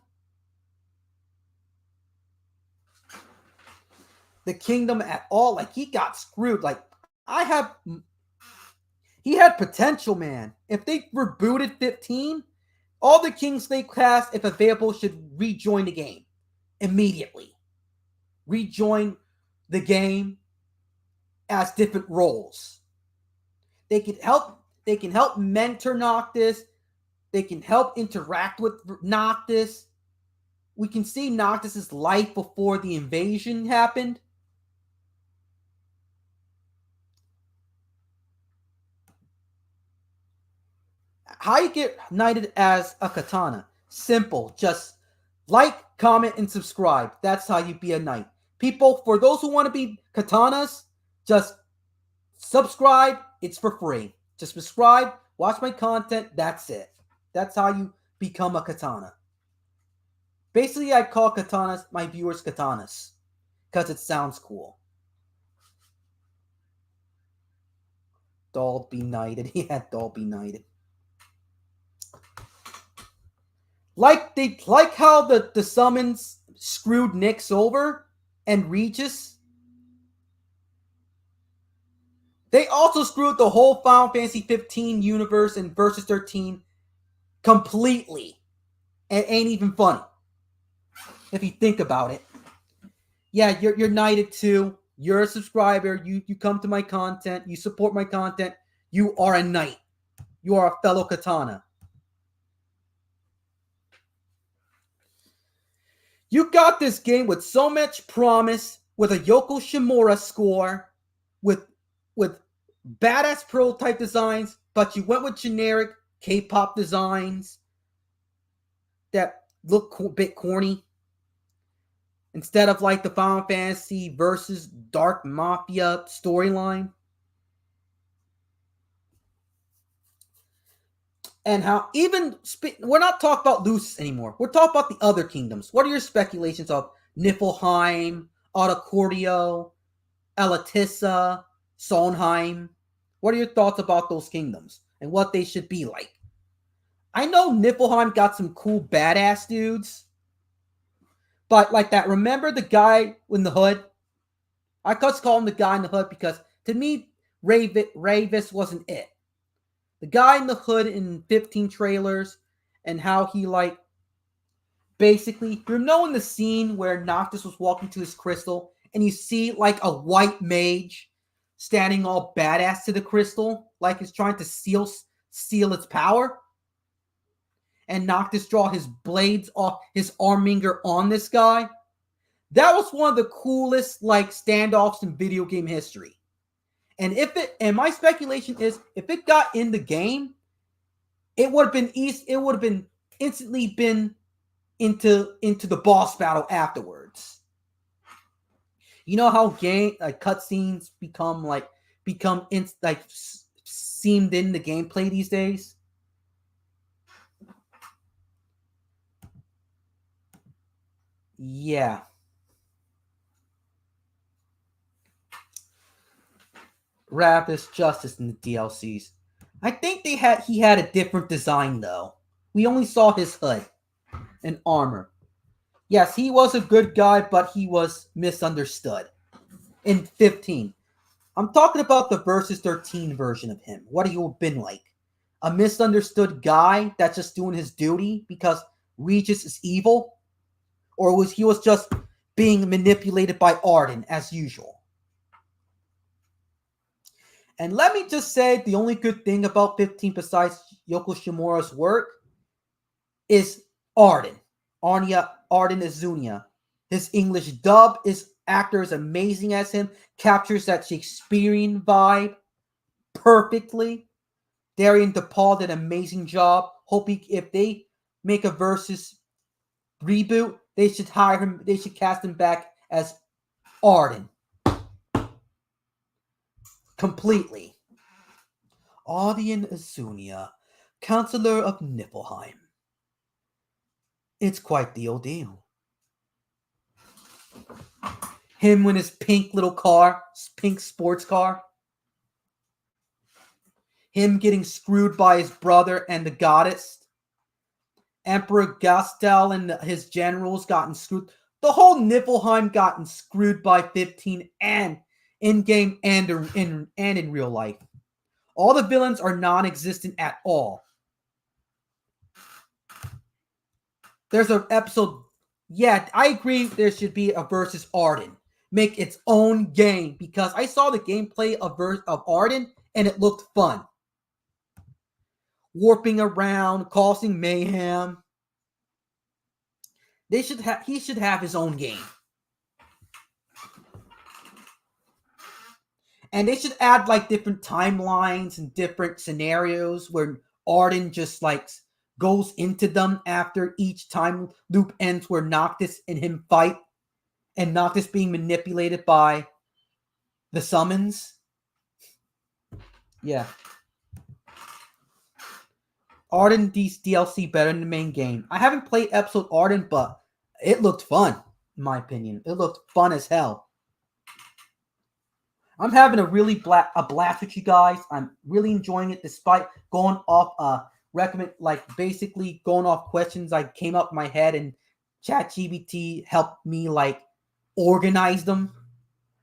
the kingdom at all. Like, he got screwed. Like, he had potential, man. If they rebooted 15, all the Kingsley cast, if available, should rejoin the game immediately. Rejoin the game as different roles. They can help mentor Noctis. They can help interact with Noctis. We can see Noctis's life before the invasion happened. How you get knighted as a katana? Simple. Just like, comment, and subscribe. That's how you be a knight. People, for those who want to be katanas, just subscribe. It's for free. Just subscribe, watch my content. That's it. That's how you become a katana. Basically, I call katanas my viewers katanas because it sounds cool. Doll be knighted. Yeah, doll be knighted. Like how the summons screwed Nyx over and Regis. They also screwed the whole Final Fantasy 15 universe and Versus 13 completely. It ain't even funny if you think about it. Yeah, you're knighted too. You're a subscriber. You come to my content. You support my content. You are a knight. You are a fellow katana. You got this game with so much promise, with a Yoko Shimura score, with badass prototype designs, but you went with generic K-pop designs that look a bit corny. Instead of like the Final Fantasy versus Dark Mafia storyline. And how we're not talking about Lucis anymore. We're talking about the other kingdoms. What are your speculations of Niflheim, Autocordio, Elatissa, Solnheim? What are your thoughts about those kingdoms and what they should be like? I know Niflheim got some cool badass dudes, but like that, remember the guy in the hood? I just call him the guy in the hood because to me, Ravis wasn't it. The guy in the hood in 15 trailers and how he like basically, you're knowing the scene where Noctis was walking to his crystal and you see like a white mage standing all badass to the crystal, like he's trying to seal its power. And Noctis draw his blades off his Arminger on this guy. That was one of the coolest like standoffs in video game history. And my speculation is, if it got in the game, it would have been instantly been into the boss battle afterwards. You know how game cutscenes become seamed in the gameplay these days? Yeah. Ravis, Justice in the DLCs. I think he had a different design though. We only saw his hood and armor. Yes, he was a good guy, but he was misunderstood. In 15. I'm talking about the Versus 13 version of him. What he would have been like? A misunderstood guy that's just doing his duty because Regis is evil? Or he was just being manipulated by Arden as usual? And let me just say, the only good thing about 15 besides Yoko Shimura's work is Arden. Arden Izunia. His English dub actor is amazing as him. Captures that Shakespearean vibe perfectly. Darian DePaul did an amazing job. If they make a Versus reboot, they should hire him. They should cast him back as Arden. Completely. Arden Izunia, Counselor of Niflheim. It's quite the ordeal. Him with his pink little car, pink sports car. Him getting screwed by his brother and the goddess. Emperor Gastel and his generals gotten screwed. the whole Niflheim gotten screwed by 15 and in-game and in real life. All the villains are non-existent at all. There's an episode. Yeah, I agree there should be a versus Arden. Make its own game, because I saw the gameplay of Arden and it looked fun. Warping around, causing mayhem. He should have his own game. And they should add like different timelines and different scenarios where Arden just like goes into them after each time loop ends, where Noctis and him fight, and Noctis being manipulated by the summons. Yeah. Arden DLC better than the main game. I haven't played episode Arden, but it looked fun, in my opinion. It looked fun as hell. I'm having a really blast with you guys. I'm really enjoying it, despite going off basically going off questions I came up in my head, and ChatGPT helped me like organize them.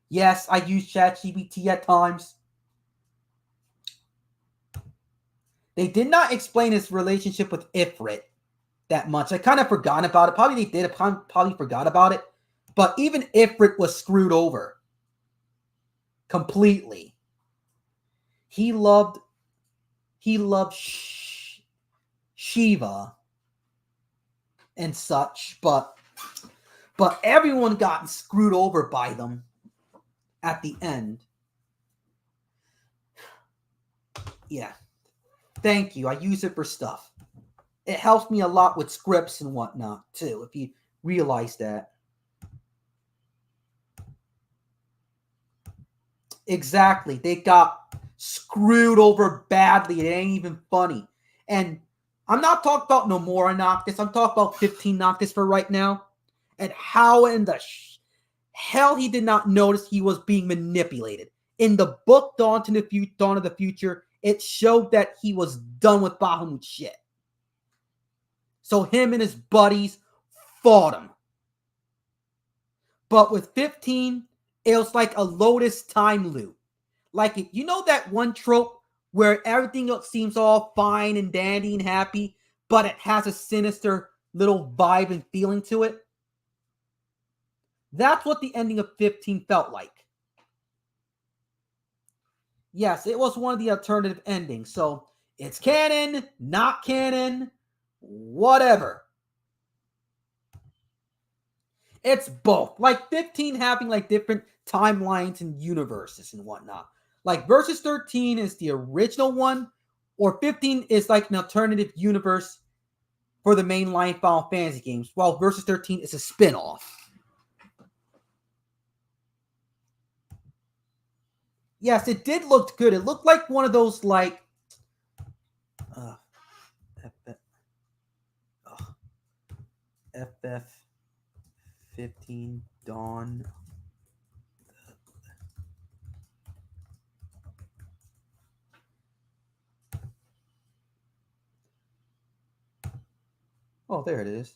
Yes, I use ChatGPT at times. They did not explain his relationship with Ifrit that much. I kind of forgot about it. Probably they did. I probably forgot about it. But even Ifrit was screwed over completely. He loved Shiva and such, but everyone got screwed over by them at the end. Yeah. Thank you. I use it for stuff. It helps me a lot with scripts and whatnot, too, if you realize that. Exactly. They got screwed over badly. It ain't even funny. And I'm not talking about Nomura Noctis. I'm talking about 15 Noctis for right now. And how in the hell he did not notice he was being manipulated. In the book Dawn of the Future, it showed that he was done with Bahamut shit. So him and his buddies fought him. But with 15, it was like a Lotus time loop. Like, you know that one trope where everything else seems all fine and dandy and happy, but it has a sinister little vibe and feeling to it? That's what the ending of 15 felt like. Yes, it was one of the alternative endings. So it's canon, not canon, whatever. It's both. Like 15 having like different timelines and universes and whatnot. Like Versus 13 is the original one, or 15 is like an alternative universe for the mainline Final Fantasy games, while Versus 13 is a spin-off. Yes, it did look good. It looked like one of those like FF15 Dawn. Oh, there it is.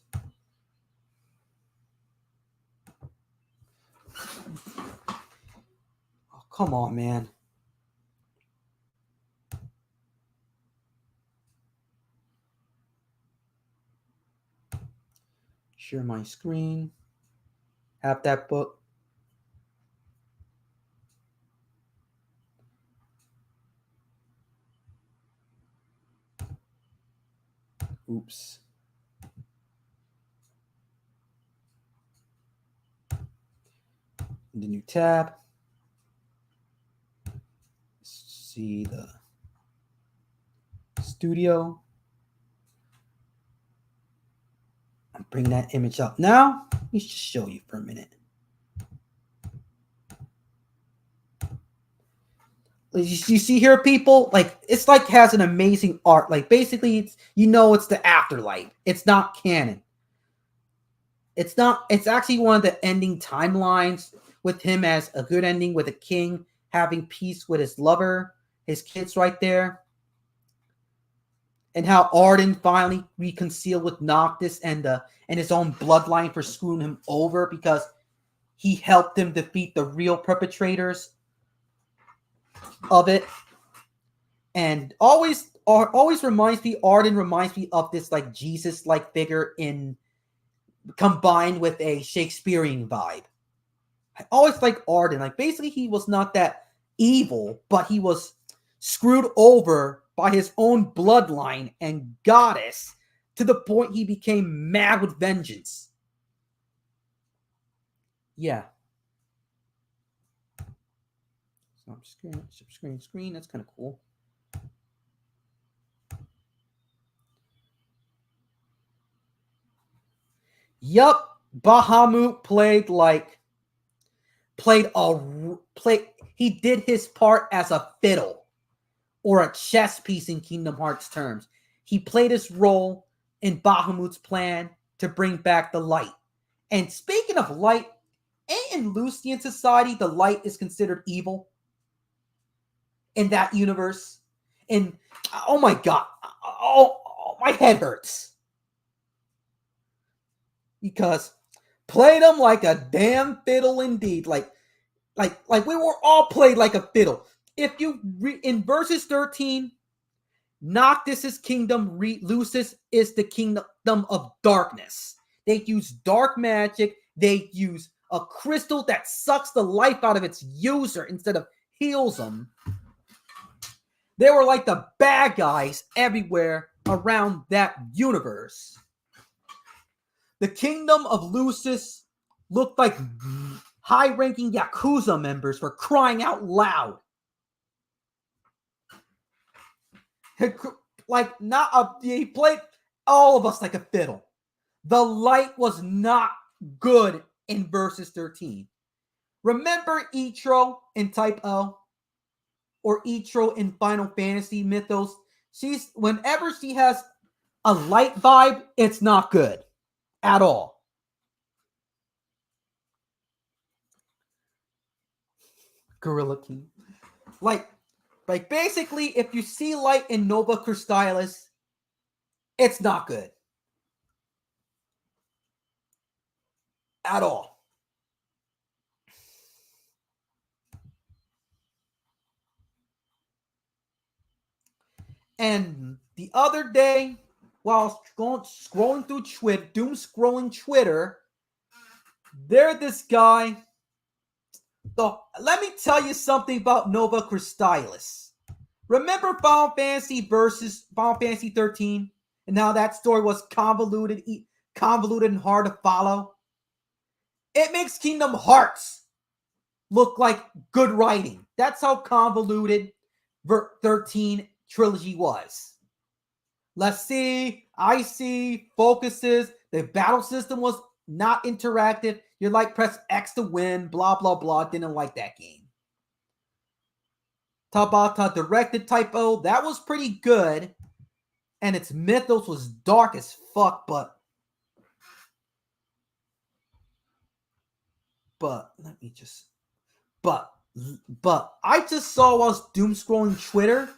Oh, come on, man. Share my screen. Have that book. Oops. The new tab. See the studio. I'm bringing that image up now. Let me just show you for a minute. You see here, people? Like, it's like has an amazing art. Like, basically, it's it's the afterlife. It's not canon. It's not. It's actually one of the ending timelines with him as a good ending, with a king having peace with his lover, his kids right there. and how Arden finally reconciled with Noctis and his own bloodline for screwing him over because he helped him defeat the real perpetrators of it. And always reminds me, Arden reminds me of this like Jesus-like figure combined with a Shakespearean vibe. I always like Arden. Like basically he was not that evil, but he was screwed over by his own bloodline and goddess to the point he became mad with vengeance. Yeah. Stop screen. That's kind of cool. Yup, Bahamut he did his part as a fiddle or a chess piece in Kingdom Hearts terms. He played his role in Bahamut's plan to bring back the light. And speaking of light, in Lucian society, the light is considered evil in that universe. And oh my god, my head hurts. Because played him like a damn fiddle indeed. Like we were all played like a fiddle. If you in Versus 13, Noctis's kingdom, Lucis is the kingdom of darkness. They use dark magic. They use a crystal that sucks the life out of its user instead of heals them. They were like the bad guys everywhere around that universe. The kingdom of Lucis looked like high-ranking Yakuza members for crying out loud. He played all of us like a fiddle. The light was not good in Versus 13. Remember Ichiro in Type O? Or Ichiro in Final Fantasy Mythos? Whenever she has a light vibe, it's not good. At all. Gorilla King. Like basically, if you see light in Nova Crystallis, it's not good. At all. And the other day, while scrolling through Twitter, doom scrolling Twitter, there's this guy. So let me tell you something about Nova Crystallis. Remember Final Fantasy versus Final Fantasy 13, and how that story was convoluted and hard to follow? It makes Kingdom Hearts look like good writing. That's how convoluted 13 trilogy was. Let's see, I see, focuses, the battle system was not interactive. You're like, press X to win, blah, blah, blah. Didn't like that game. Tabata directed Type O, that was pretty good. And its mythos was dark as fuck, but let me just... But I just saw while I was doom scrolling Twitter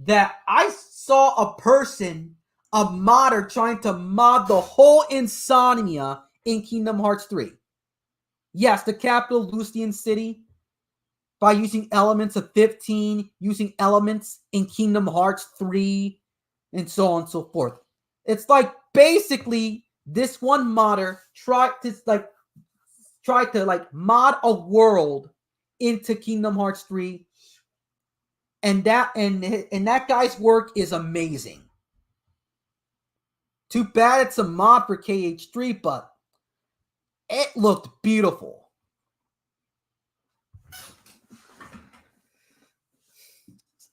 that I saw a person, a modder, trying to mod the whole Insomnia in Kingdom Hearts 3. Yes, the capital Lucian City, by using elements of 15, using elements in Kingdom Hearts 3, and so on and so forth. It's like basically this one modder tried to mod a world into Kingdom Hearts 3. And that guy's work is amazing. Too bad it's a mod for KH3, but it looked beautiful.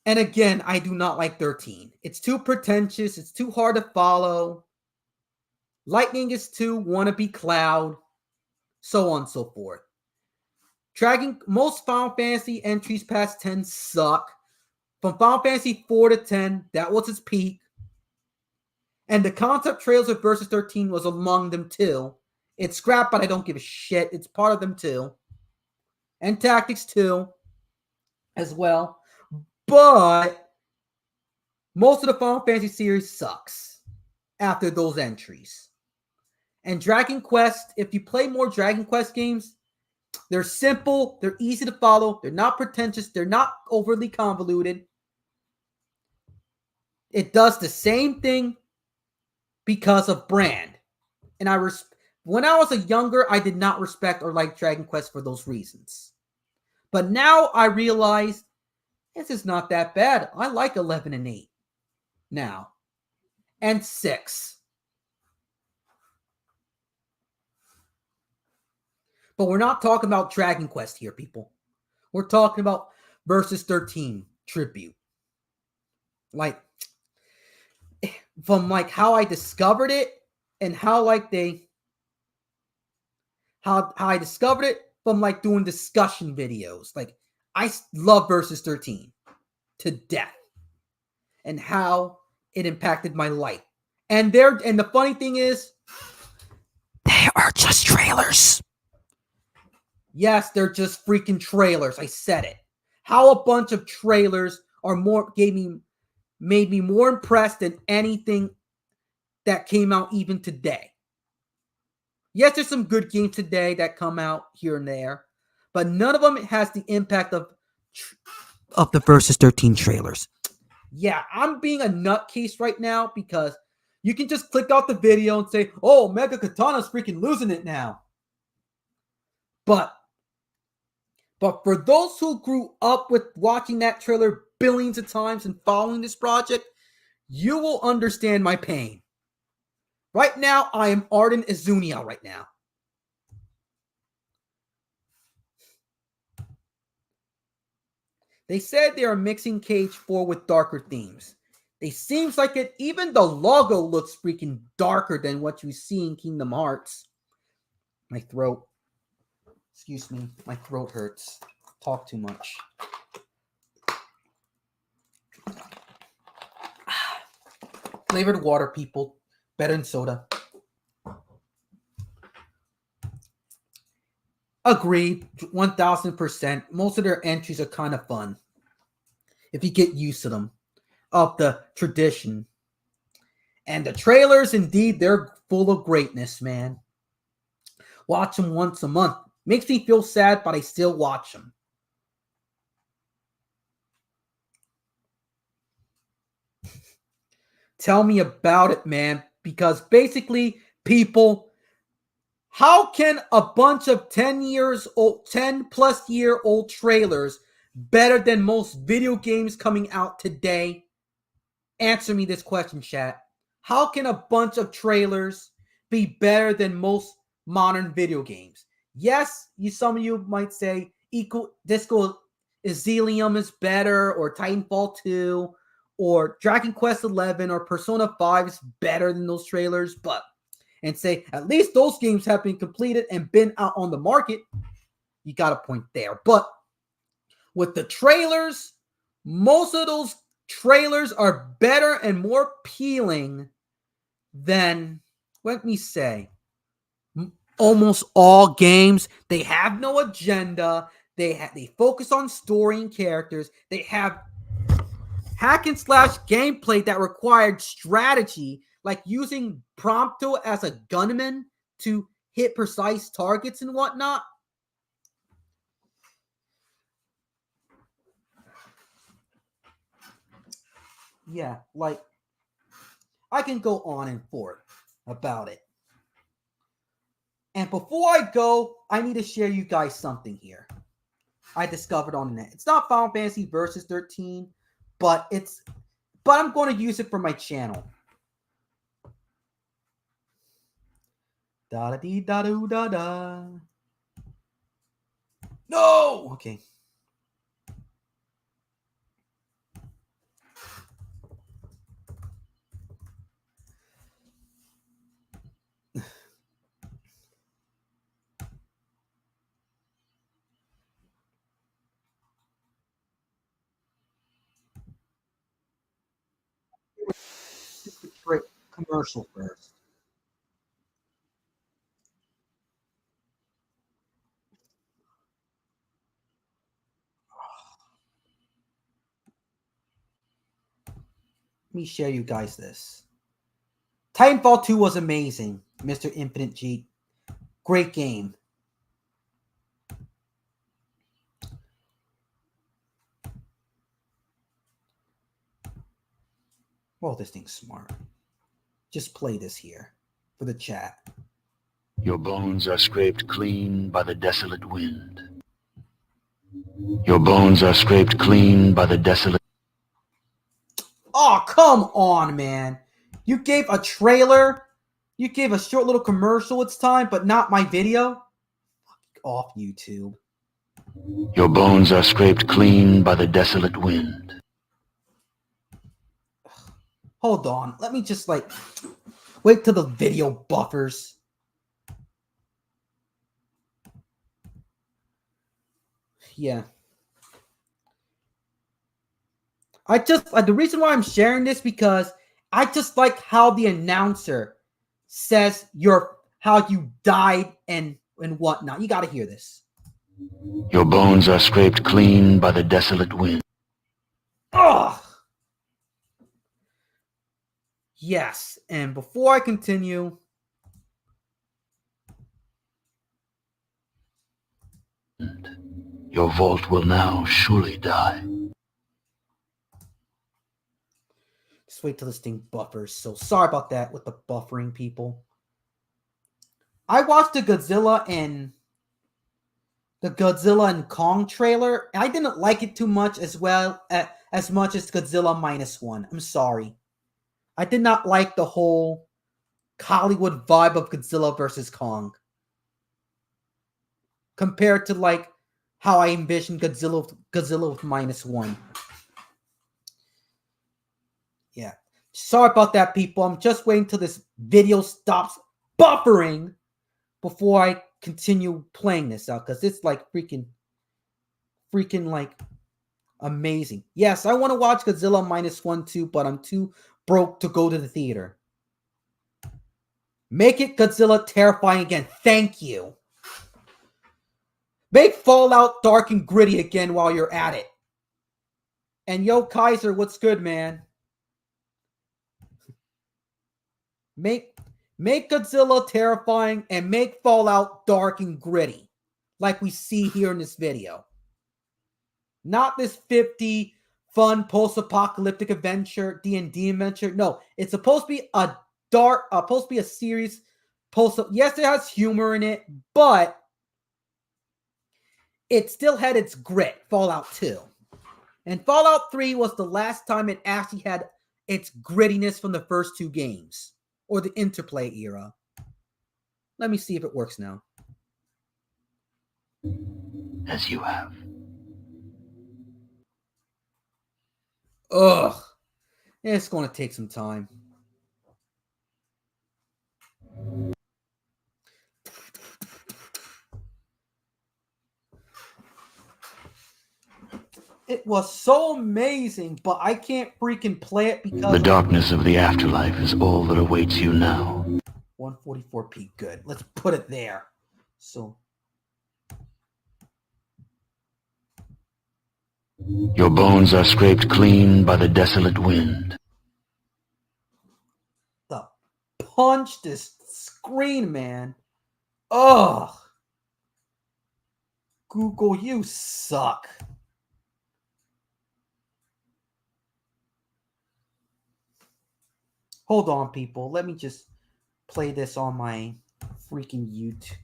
And again, I do not like 13. It's too pretentious. It's too hard to follow. Lightning is too wannabe Cloud. So on and so forth. Tracking most Final Fantasy entries past 10 suck. From Final Fantasy 4 to 10, that was its peak. And the concept trails of Versus 13 was among them too. It's scrapped, but I don't give a shit. It's part of them too. And Tactics too, as well. But Most of the Final Fantasy series sucks after those entries. And Dragon Quest, if you play more Dragon Quest games, they're simple, they're easy to follow, they're not pretentious, they're not overly convoluted. It does the same thing because of brand. And when I was a younger, I did not respect or like Dragon Quest for those reasons. But now I realize this is not that bad. I like 11 and 8 now. And 6. But we're not talking about Dragon Quest here, people. We're talking about Versus 13 Tribute. Like, from like how I discovered it and how like how I discovered it from like doing discussion videos. Like, I love Versus 13 to death and how it impacted my life. And the funny thing is, they are just trailers. Yes, they're just freaking trailers. I said it. How a bunch of trailers made me more impressed than anything that came out even today. Yes, there's some good games today that come out here and there, but none of them has the impact of the Versus 13 trailers. Yeah, I'm being a nutcase right now because you can just click out the video and say, "Oh, Mega Katana's freaking losing it now." But for those who grew up with watching that trailer billions of times and following this project, you will understand my pain. Right now, I am Arden Izunia right now. They said they are mixing KH4 with darker themes. It seems like it. Even the logo looks freaking darker than what you see in Kingdom Hearts. My throat. Excuse me. My throat hurts. Talk too much. Flavored water, people. Better than soda. Agreed. 1000%. Most of their entries are kind of fun. If you get used to them. Of the tradition. And the trailers, indeed, they're full of greatness, man. Watch them once a month. Makes me feel sad, but I still watch them. Tell me about it, man. Because basically, people, how can a bunch of 10 plus year old trailers better than most video games coming out today? Answer me this question, chat. How can a bunch of trailers be better than most modern video games? Yes, some of you might say Disco Elysium is better, or Titanfall 2, or Dragon Quest 11, or Persona 5 is better than those trailers, and say at least those games have been completed and been out on the market. You got a point there. But with the trailers, most of those trailers are better and more appealing than, let me say, almost all games. They have no agenda. They focus on story and characters. They have hack and slash gameplay that required strategy, like using Prompto as a gunman to hit precise targets and whatnot. Yeah, like, I can go on and forth about it. And before I go, I need to share you guys something here I discovered on the net. It's not Final Fantasy Versus 13, but I'm going to use it for my channel. Da da dee da doo da da. No. Okay. Commercial first. Let me share you guys this. Titanfall 2 was amazing, Mr. Infinite G. Great game. Well, this thing's smart. Just play this here for the chat. Your bones are scraped clean by the desolate wind. Your bones are scraped clean by the desolate... Oh, come on, man. You gave a trailer. You gave a short little commercial its time, but not my video. Fuck off, YouTube. Your bones are scraped clean by the desolate wind. Hold on. Let me just, like, wait till the video buffers. Yeah. The reason why I'm sharing this because I just like how the announcer says how you died and whatnot. You got to hear this. Your bones are scraped clean by the desolate wind. Ugh. Yes, and before I continue, your vault will now surely die. Just wait till this thing buffers. So sorry about that with the buffering, people. I watched the Godzilla and Kong trailer. I didn't like it too much as much as Godzilla -1. I'm sorry. I did not like the whole Hollywood vibe of Godzilla versus Kong compared to like how I envisioned Godzilla with -1. Yeah. Sorry about that, people. I'm just waiting till this video stops buffering before I continue playing this out because it's like freaking like amazing. Yes, I want to watch Godzilla -1 too, but I'm too broke to go to the theater. Make it Godzilla terrifying again. Thank you. Make Fallout dark and gritty again while you're at it. And yo, Kaiser, what's good, man? Make Godzilla terrifying and make Fallout dark and gritty, like we see here in this video. Not this 50 fun post-apocalyptic adventure, D&D adventure. No, it's supposed to be a dark, supposed to be a serious yes, it has humor in it, but it still had its grit, Fallout 2. And Fallout 3 was the last time it actually had its grittiness from the first two games, or the Interplay era. Let me see if it works now. As you have. Ugh. It's going to take some time. It was so amazing, but I can't freaking play it because... The darkness of the afterlife is all that awaits you now. 144p, good. Let's put it there. So... Your bones are scraped clean by the desolate wind. The punch this screen, man. Ugh. Google, you suck. Hold on, people. Let me just play this on my freaking YouTube.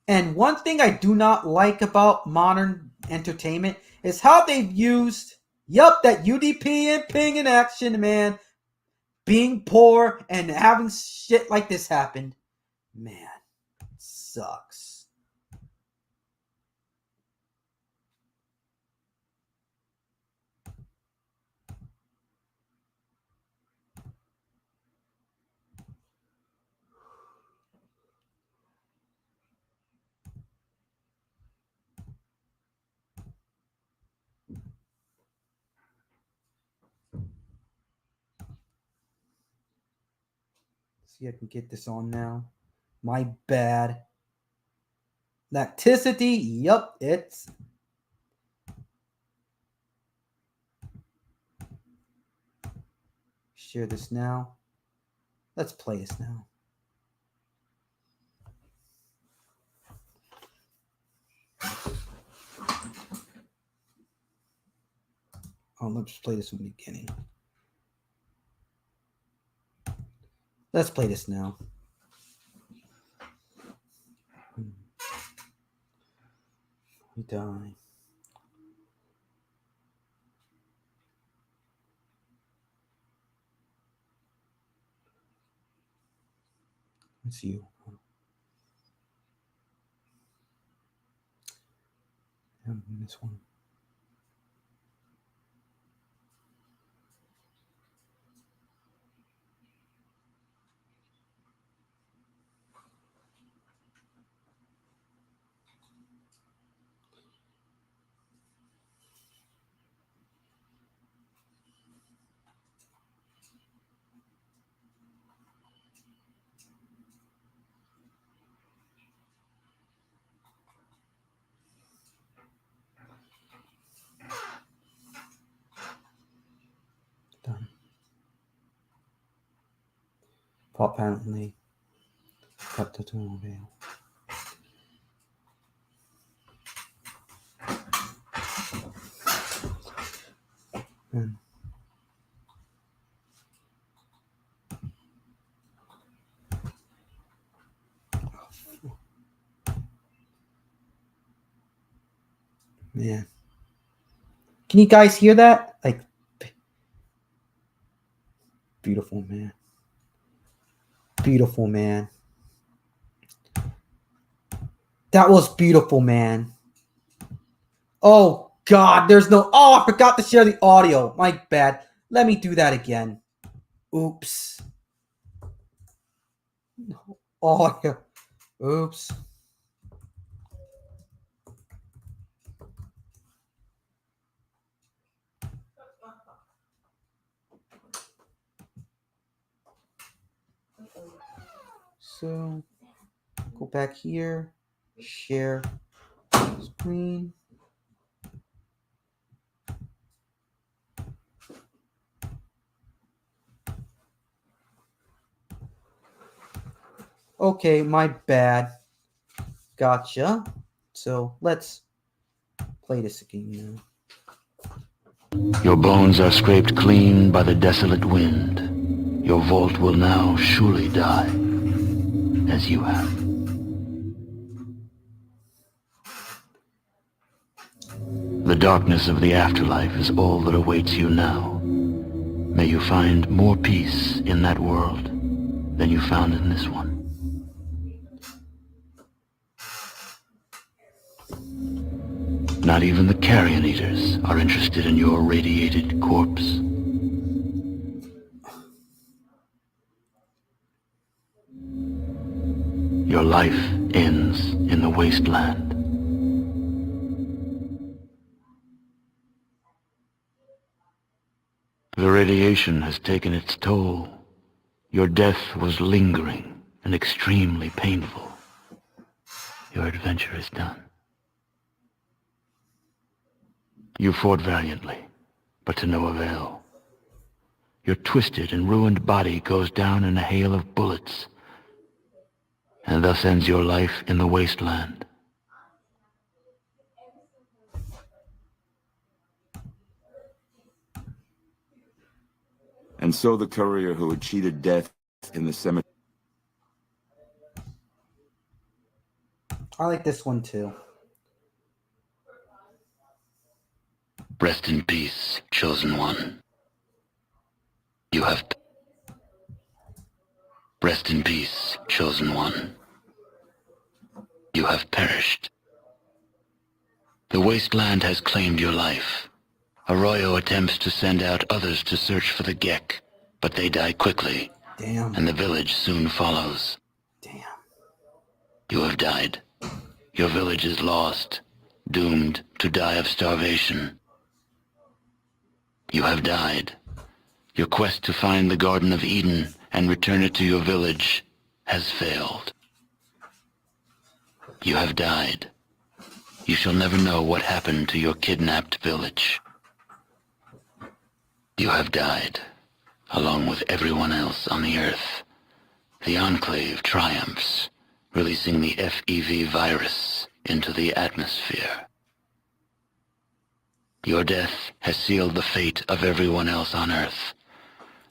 And one thing I do not like about modern entertainment is how they've used, that UDP and ping in action, man. Being poor and having shit like this happen. Man, it sucks. See, I can get this on now. My bad. Lacticity. Yup, it's. Share this now. Let's play this now. Oh, let's play this from the beginning. Let's play this now. We die. It's you. This one. Done. Pop apparently. Cut the tunnel veil. And man. Can you guys hear that? Like, beautiful, man. Beautiful, man. That was beautiful, man. Oh, God, there's no... Oh, I forgot to share the audio. My bad. Let me do that again. Oops. No audio. Oops. So, go back here. Share screen. Okay, my bad. Gotcha. So, let's play this again now. Your bones are scraped clean by the desolate wind. Your vault will now surely die, as you have. The darkness of the afterlife is all that awaits you now. May you find more peace in that world than you found in this one. Not even the carrion eaters are interested in your radiated corpse. Your life ends in the wasteland. The radiation has taken its toll. Your death was lingering and extremely painful. Your adventure is done. You fought valiantly, but to no avail. Your twisted and ruined body goes down in a hail of bullets, and thus ends your life in the wasteland. And so the courier who had cheated death in the cemetery. I like this one too. Rest in peace, chosen one. You have... Rest in peace, chosen one. You have perished. The wasteland has claimed your life. Arroyo attempts to send out others to search for the Gek, but they die quickly. Damn. And the village soon follows. Damn. You have died. Your village is lost, doomed to die of starvation. You have died. Your quest to find the Garden of Eden and return it to your village has failed. You have died. You shall never know what happened to your kidnapped village. You have died, along with everyone else on the Earth. The Enclave triumphs, releasing the FEV virus into the atmosphere. Your death has sealed the fate of everyone else on Earth.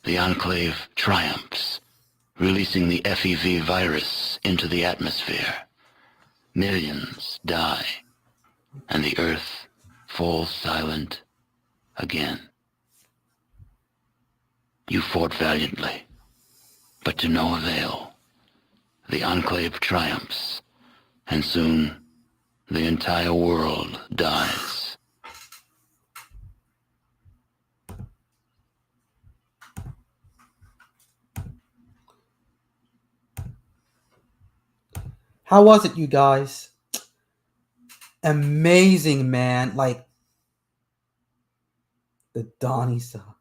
The Enclave triumphs, releasing the FEV virus into the atmosphere. Millions die, and the Earth falls silent again. You fought valiantly, but to no avail. The Enclave triumphs, and soon the entire world dies. How was it, you guys? Amazing, man. Like, the Donnie song.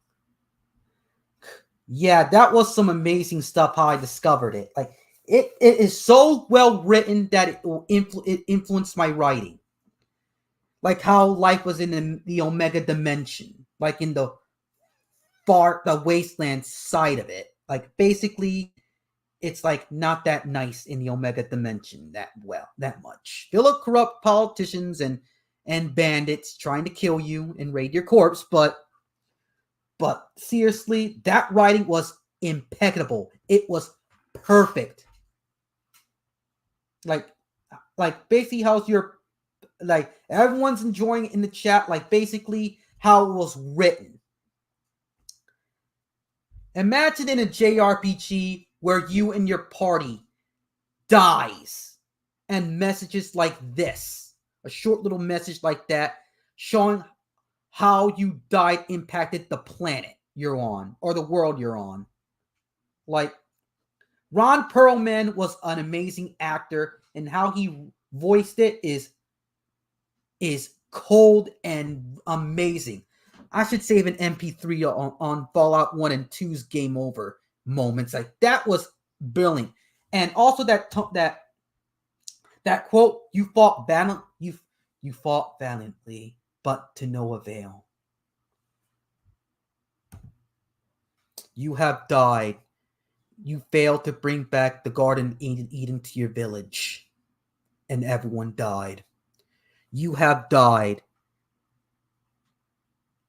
Yeah, that was some amazing stuff how I discovered it. Like, it is so well written that it will influence my writing. Like how life was in the Omega dimension. Like in the wasteland side of it. Like, basically, it's like not that nice in the Omega dimension that much. Full of corrupt politicians and bandits trying to kill you and raid your corpse, but seriously, that writing was impeccable. It was perfect. Like basically how's your, like, everyone's enjoying it in the chat, like basically how it was written. Imagine in a JRPG where you and your party dies and messages like this, a short little message like that showing how you died impacted the planet you're on or the world you're on. Like, Ron Perlman was an amazing actor, and how he voiced it is cold and amazing. I should save an MP3 on Fallout 1 and 2's Game Over moments. Like, that was brilliant. And also that quote, you fought valiantly, but to no avail. You have died. You failed to bring back the Garden of Eden to your village, and everyone died. You have died,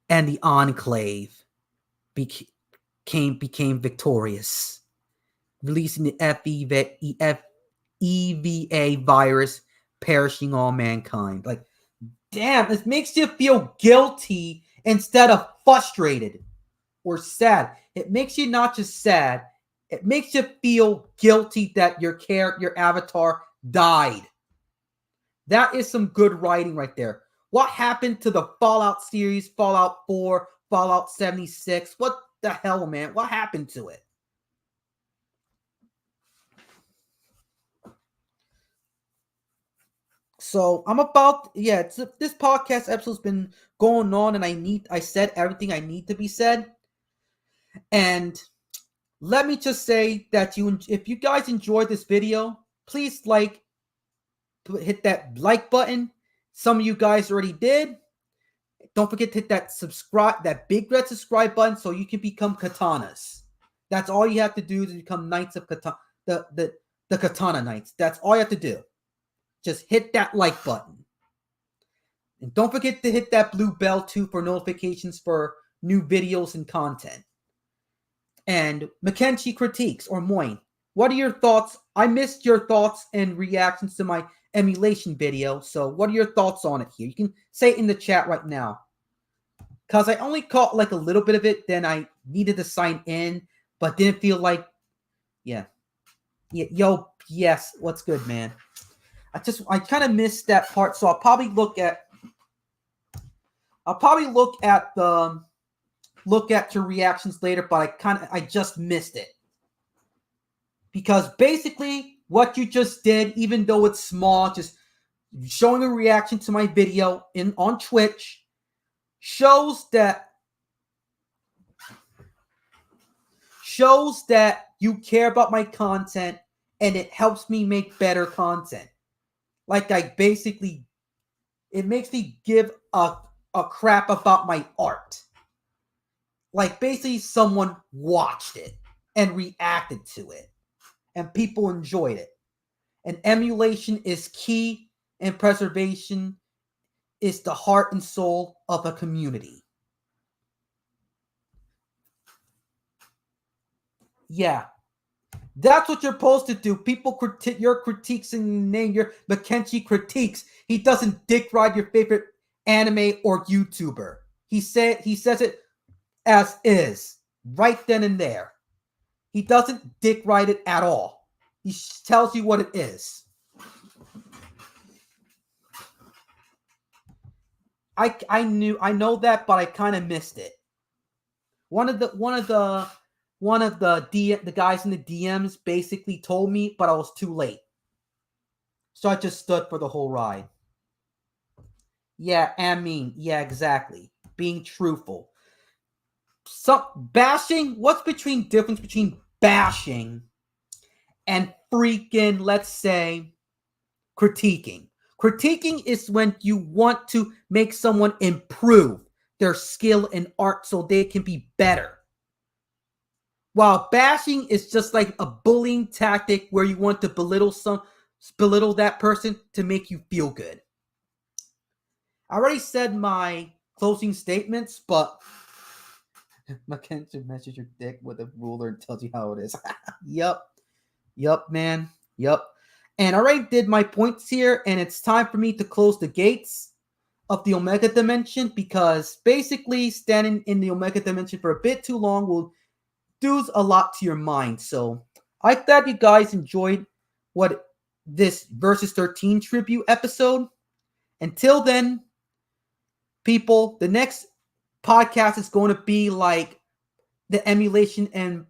and the Enclave became victorious, releasing the EVA virus, perishing all mankind. Like, damn, this makes you feel guilty instead of frustrated or sad. It makes you not just sad, it makes you feel guilty that your avatar died. That is some good writing right there. What happened to the Fallout series, Fallout 4, Fallout 76? What the hell, man? What happened to it? So I'm about, this podcast episode's been going on, and I said everything I need to be said. And let me just say that if you guys enjoyed this video, please hit that like button. Some of you guys already did. Don't forget to hit that big red subscribe button so you can become katanas. That's all you have to do to become Knights of Katana, the Katana Knights. That's all you have to do. Just hit that like button. And don't forget to hit that blue bell too for notifications for new videos and content. And Mackenzie Critiques, or Moyne, what are your thoughts? I missed your thoughts and reactions to my emulation video. So what are your thoughts on it here? You can say it in the chat right now. Because I only caught like a little bit of it. Then I needed to sign in, but didn't feel like, yo, yes, what's good, man? I kind of missed that part. So I'll probably look at your reactions later, but I just missed it. Because basically what you just did, even though it's small, just showing a reaction to my video on Twitch, shows that you care about my content and it helps me make better content. Like it makes me give a crap about my art. Like basically someone watched it and reacted to it and people enjoyed it. And emulation is key and preservation is the heart and soul of a community. Yeah. That's what you're supposed to do. People critique your critiques and name your Mackenzie critiques. He doesn't dick ride your favorite anime or YouTuber. He says it as is, right then and there. He doesn't dick ride it at all. He tells you what it is. I know that, but I kind of missed it. One of the guys in the DMs basically told me, but I was too late. So I just stood for the whole ride. Yeah, I mean, yeah, exactly. Being truthful. Bashing, what's difference between bashing and freaking, let's say, critiquing? Critiquing is when you want to make someone improve their skill in art so they can be better. While bashing is just like a bullying tactic where you want to belittle that person to make you feel good. I already said my closing statements, but Mackenzie measures your dick with a ruler and tells you how it is. Yup, man. Yup. And I already did my points here, and it's time for me to close the gates of the Omega Dimension because basically standing in the Omega Dimension for a bit too long will do a lot to your mind. So I thought you guys enjoyed this Versus 13 tribute episode. Until then, people, the next podcast is going to be like the emulation and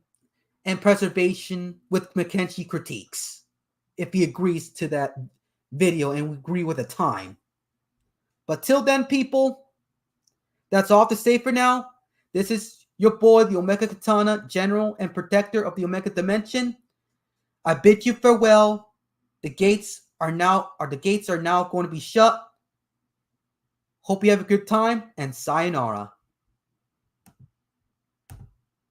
preservation with Mackenzie critiques. If he agrees to that video and we agree with the time. But till then, people, that's all to say for now. This is your boy, the Omega Katana, General and Protector of the Omega Dimension. I bid you farewell. The gates are now going to be shut. Hope you have a good time, and sayonara.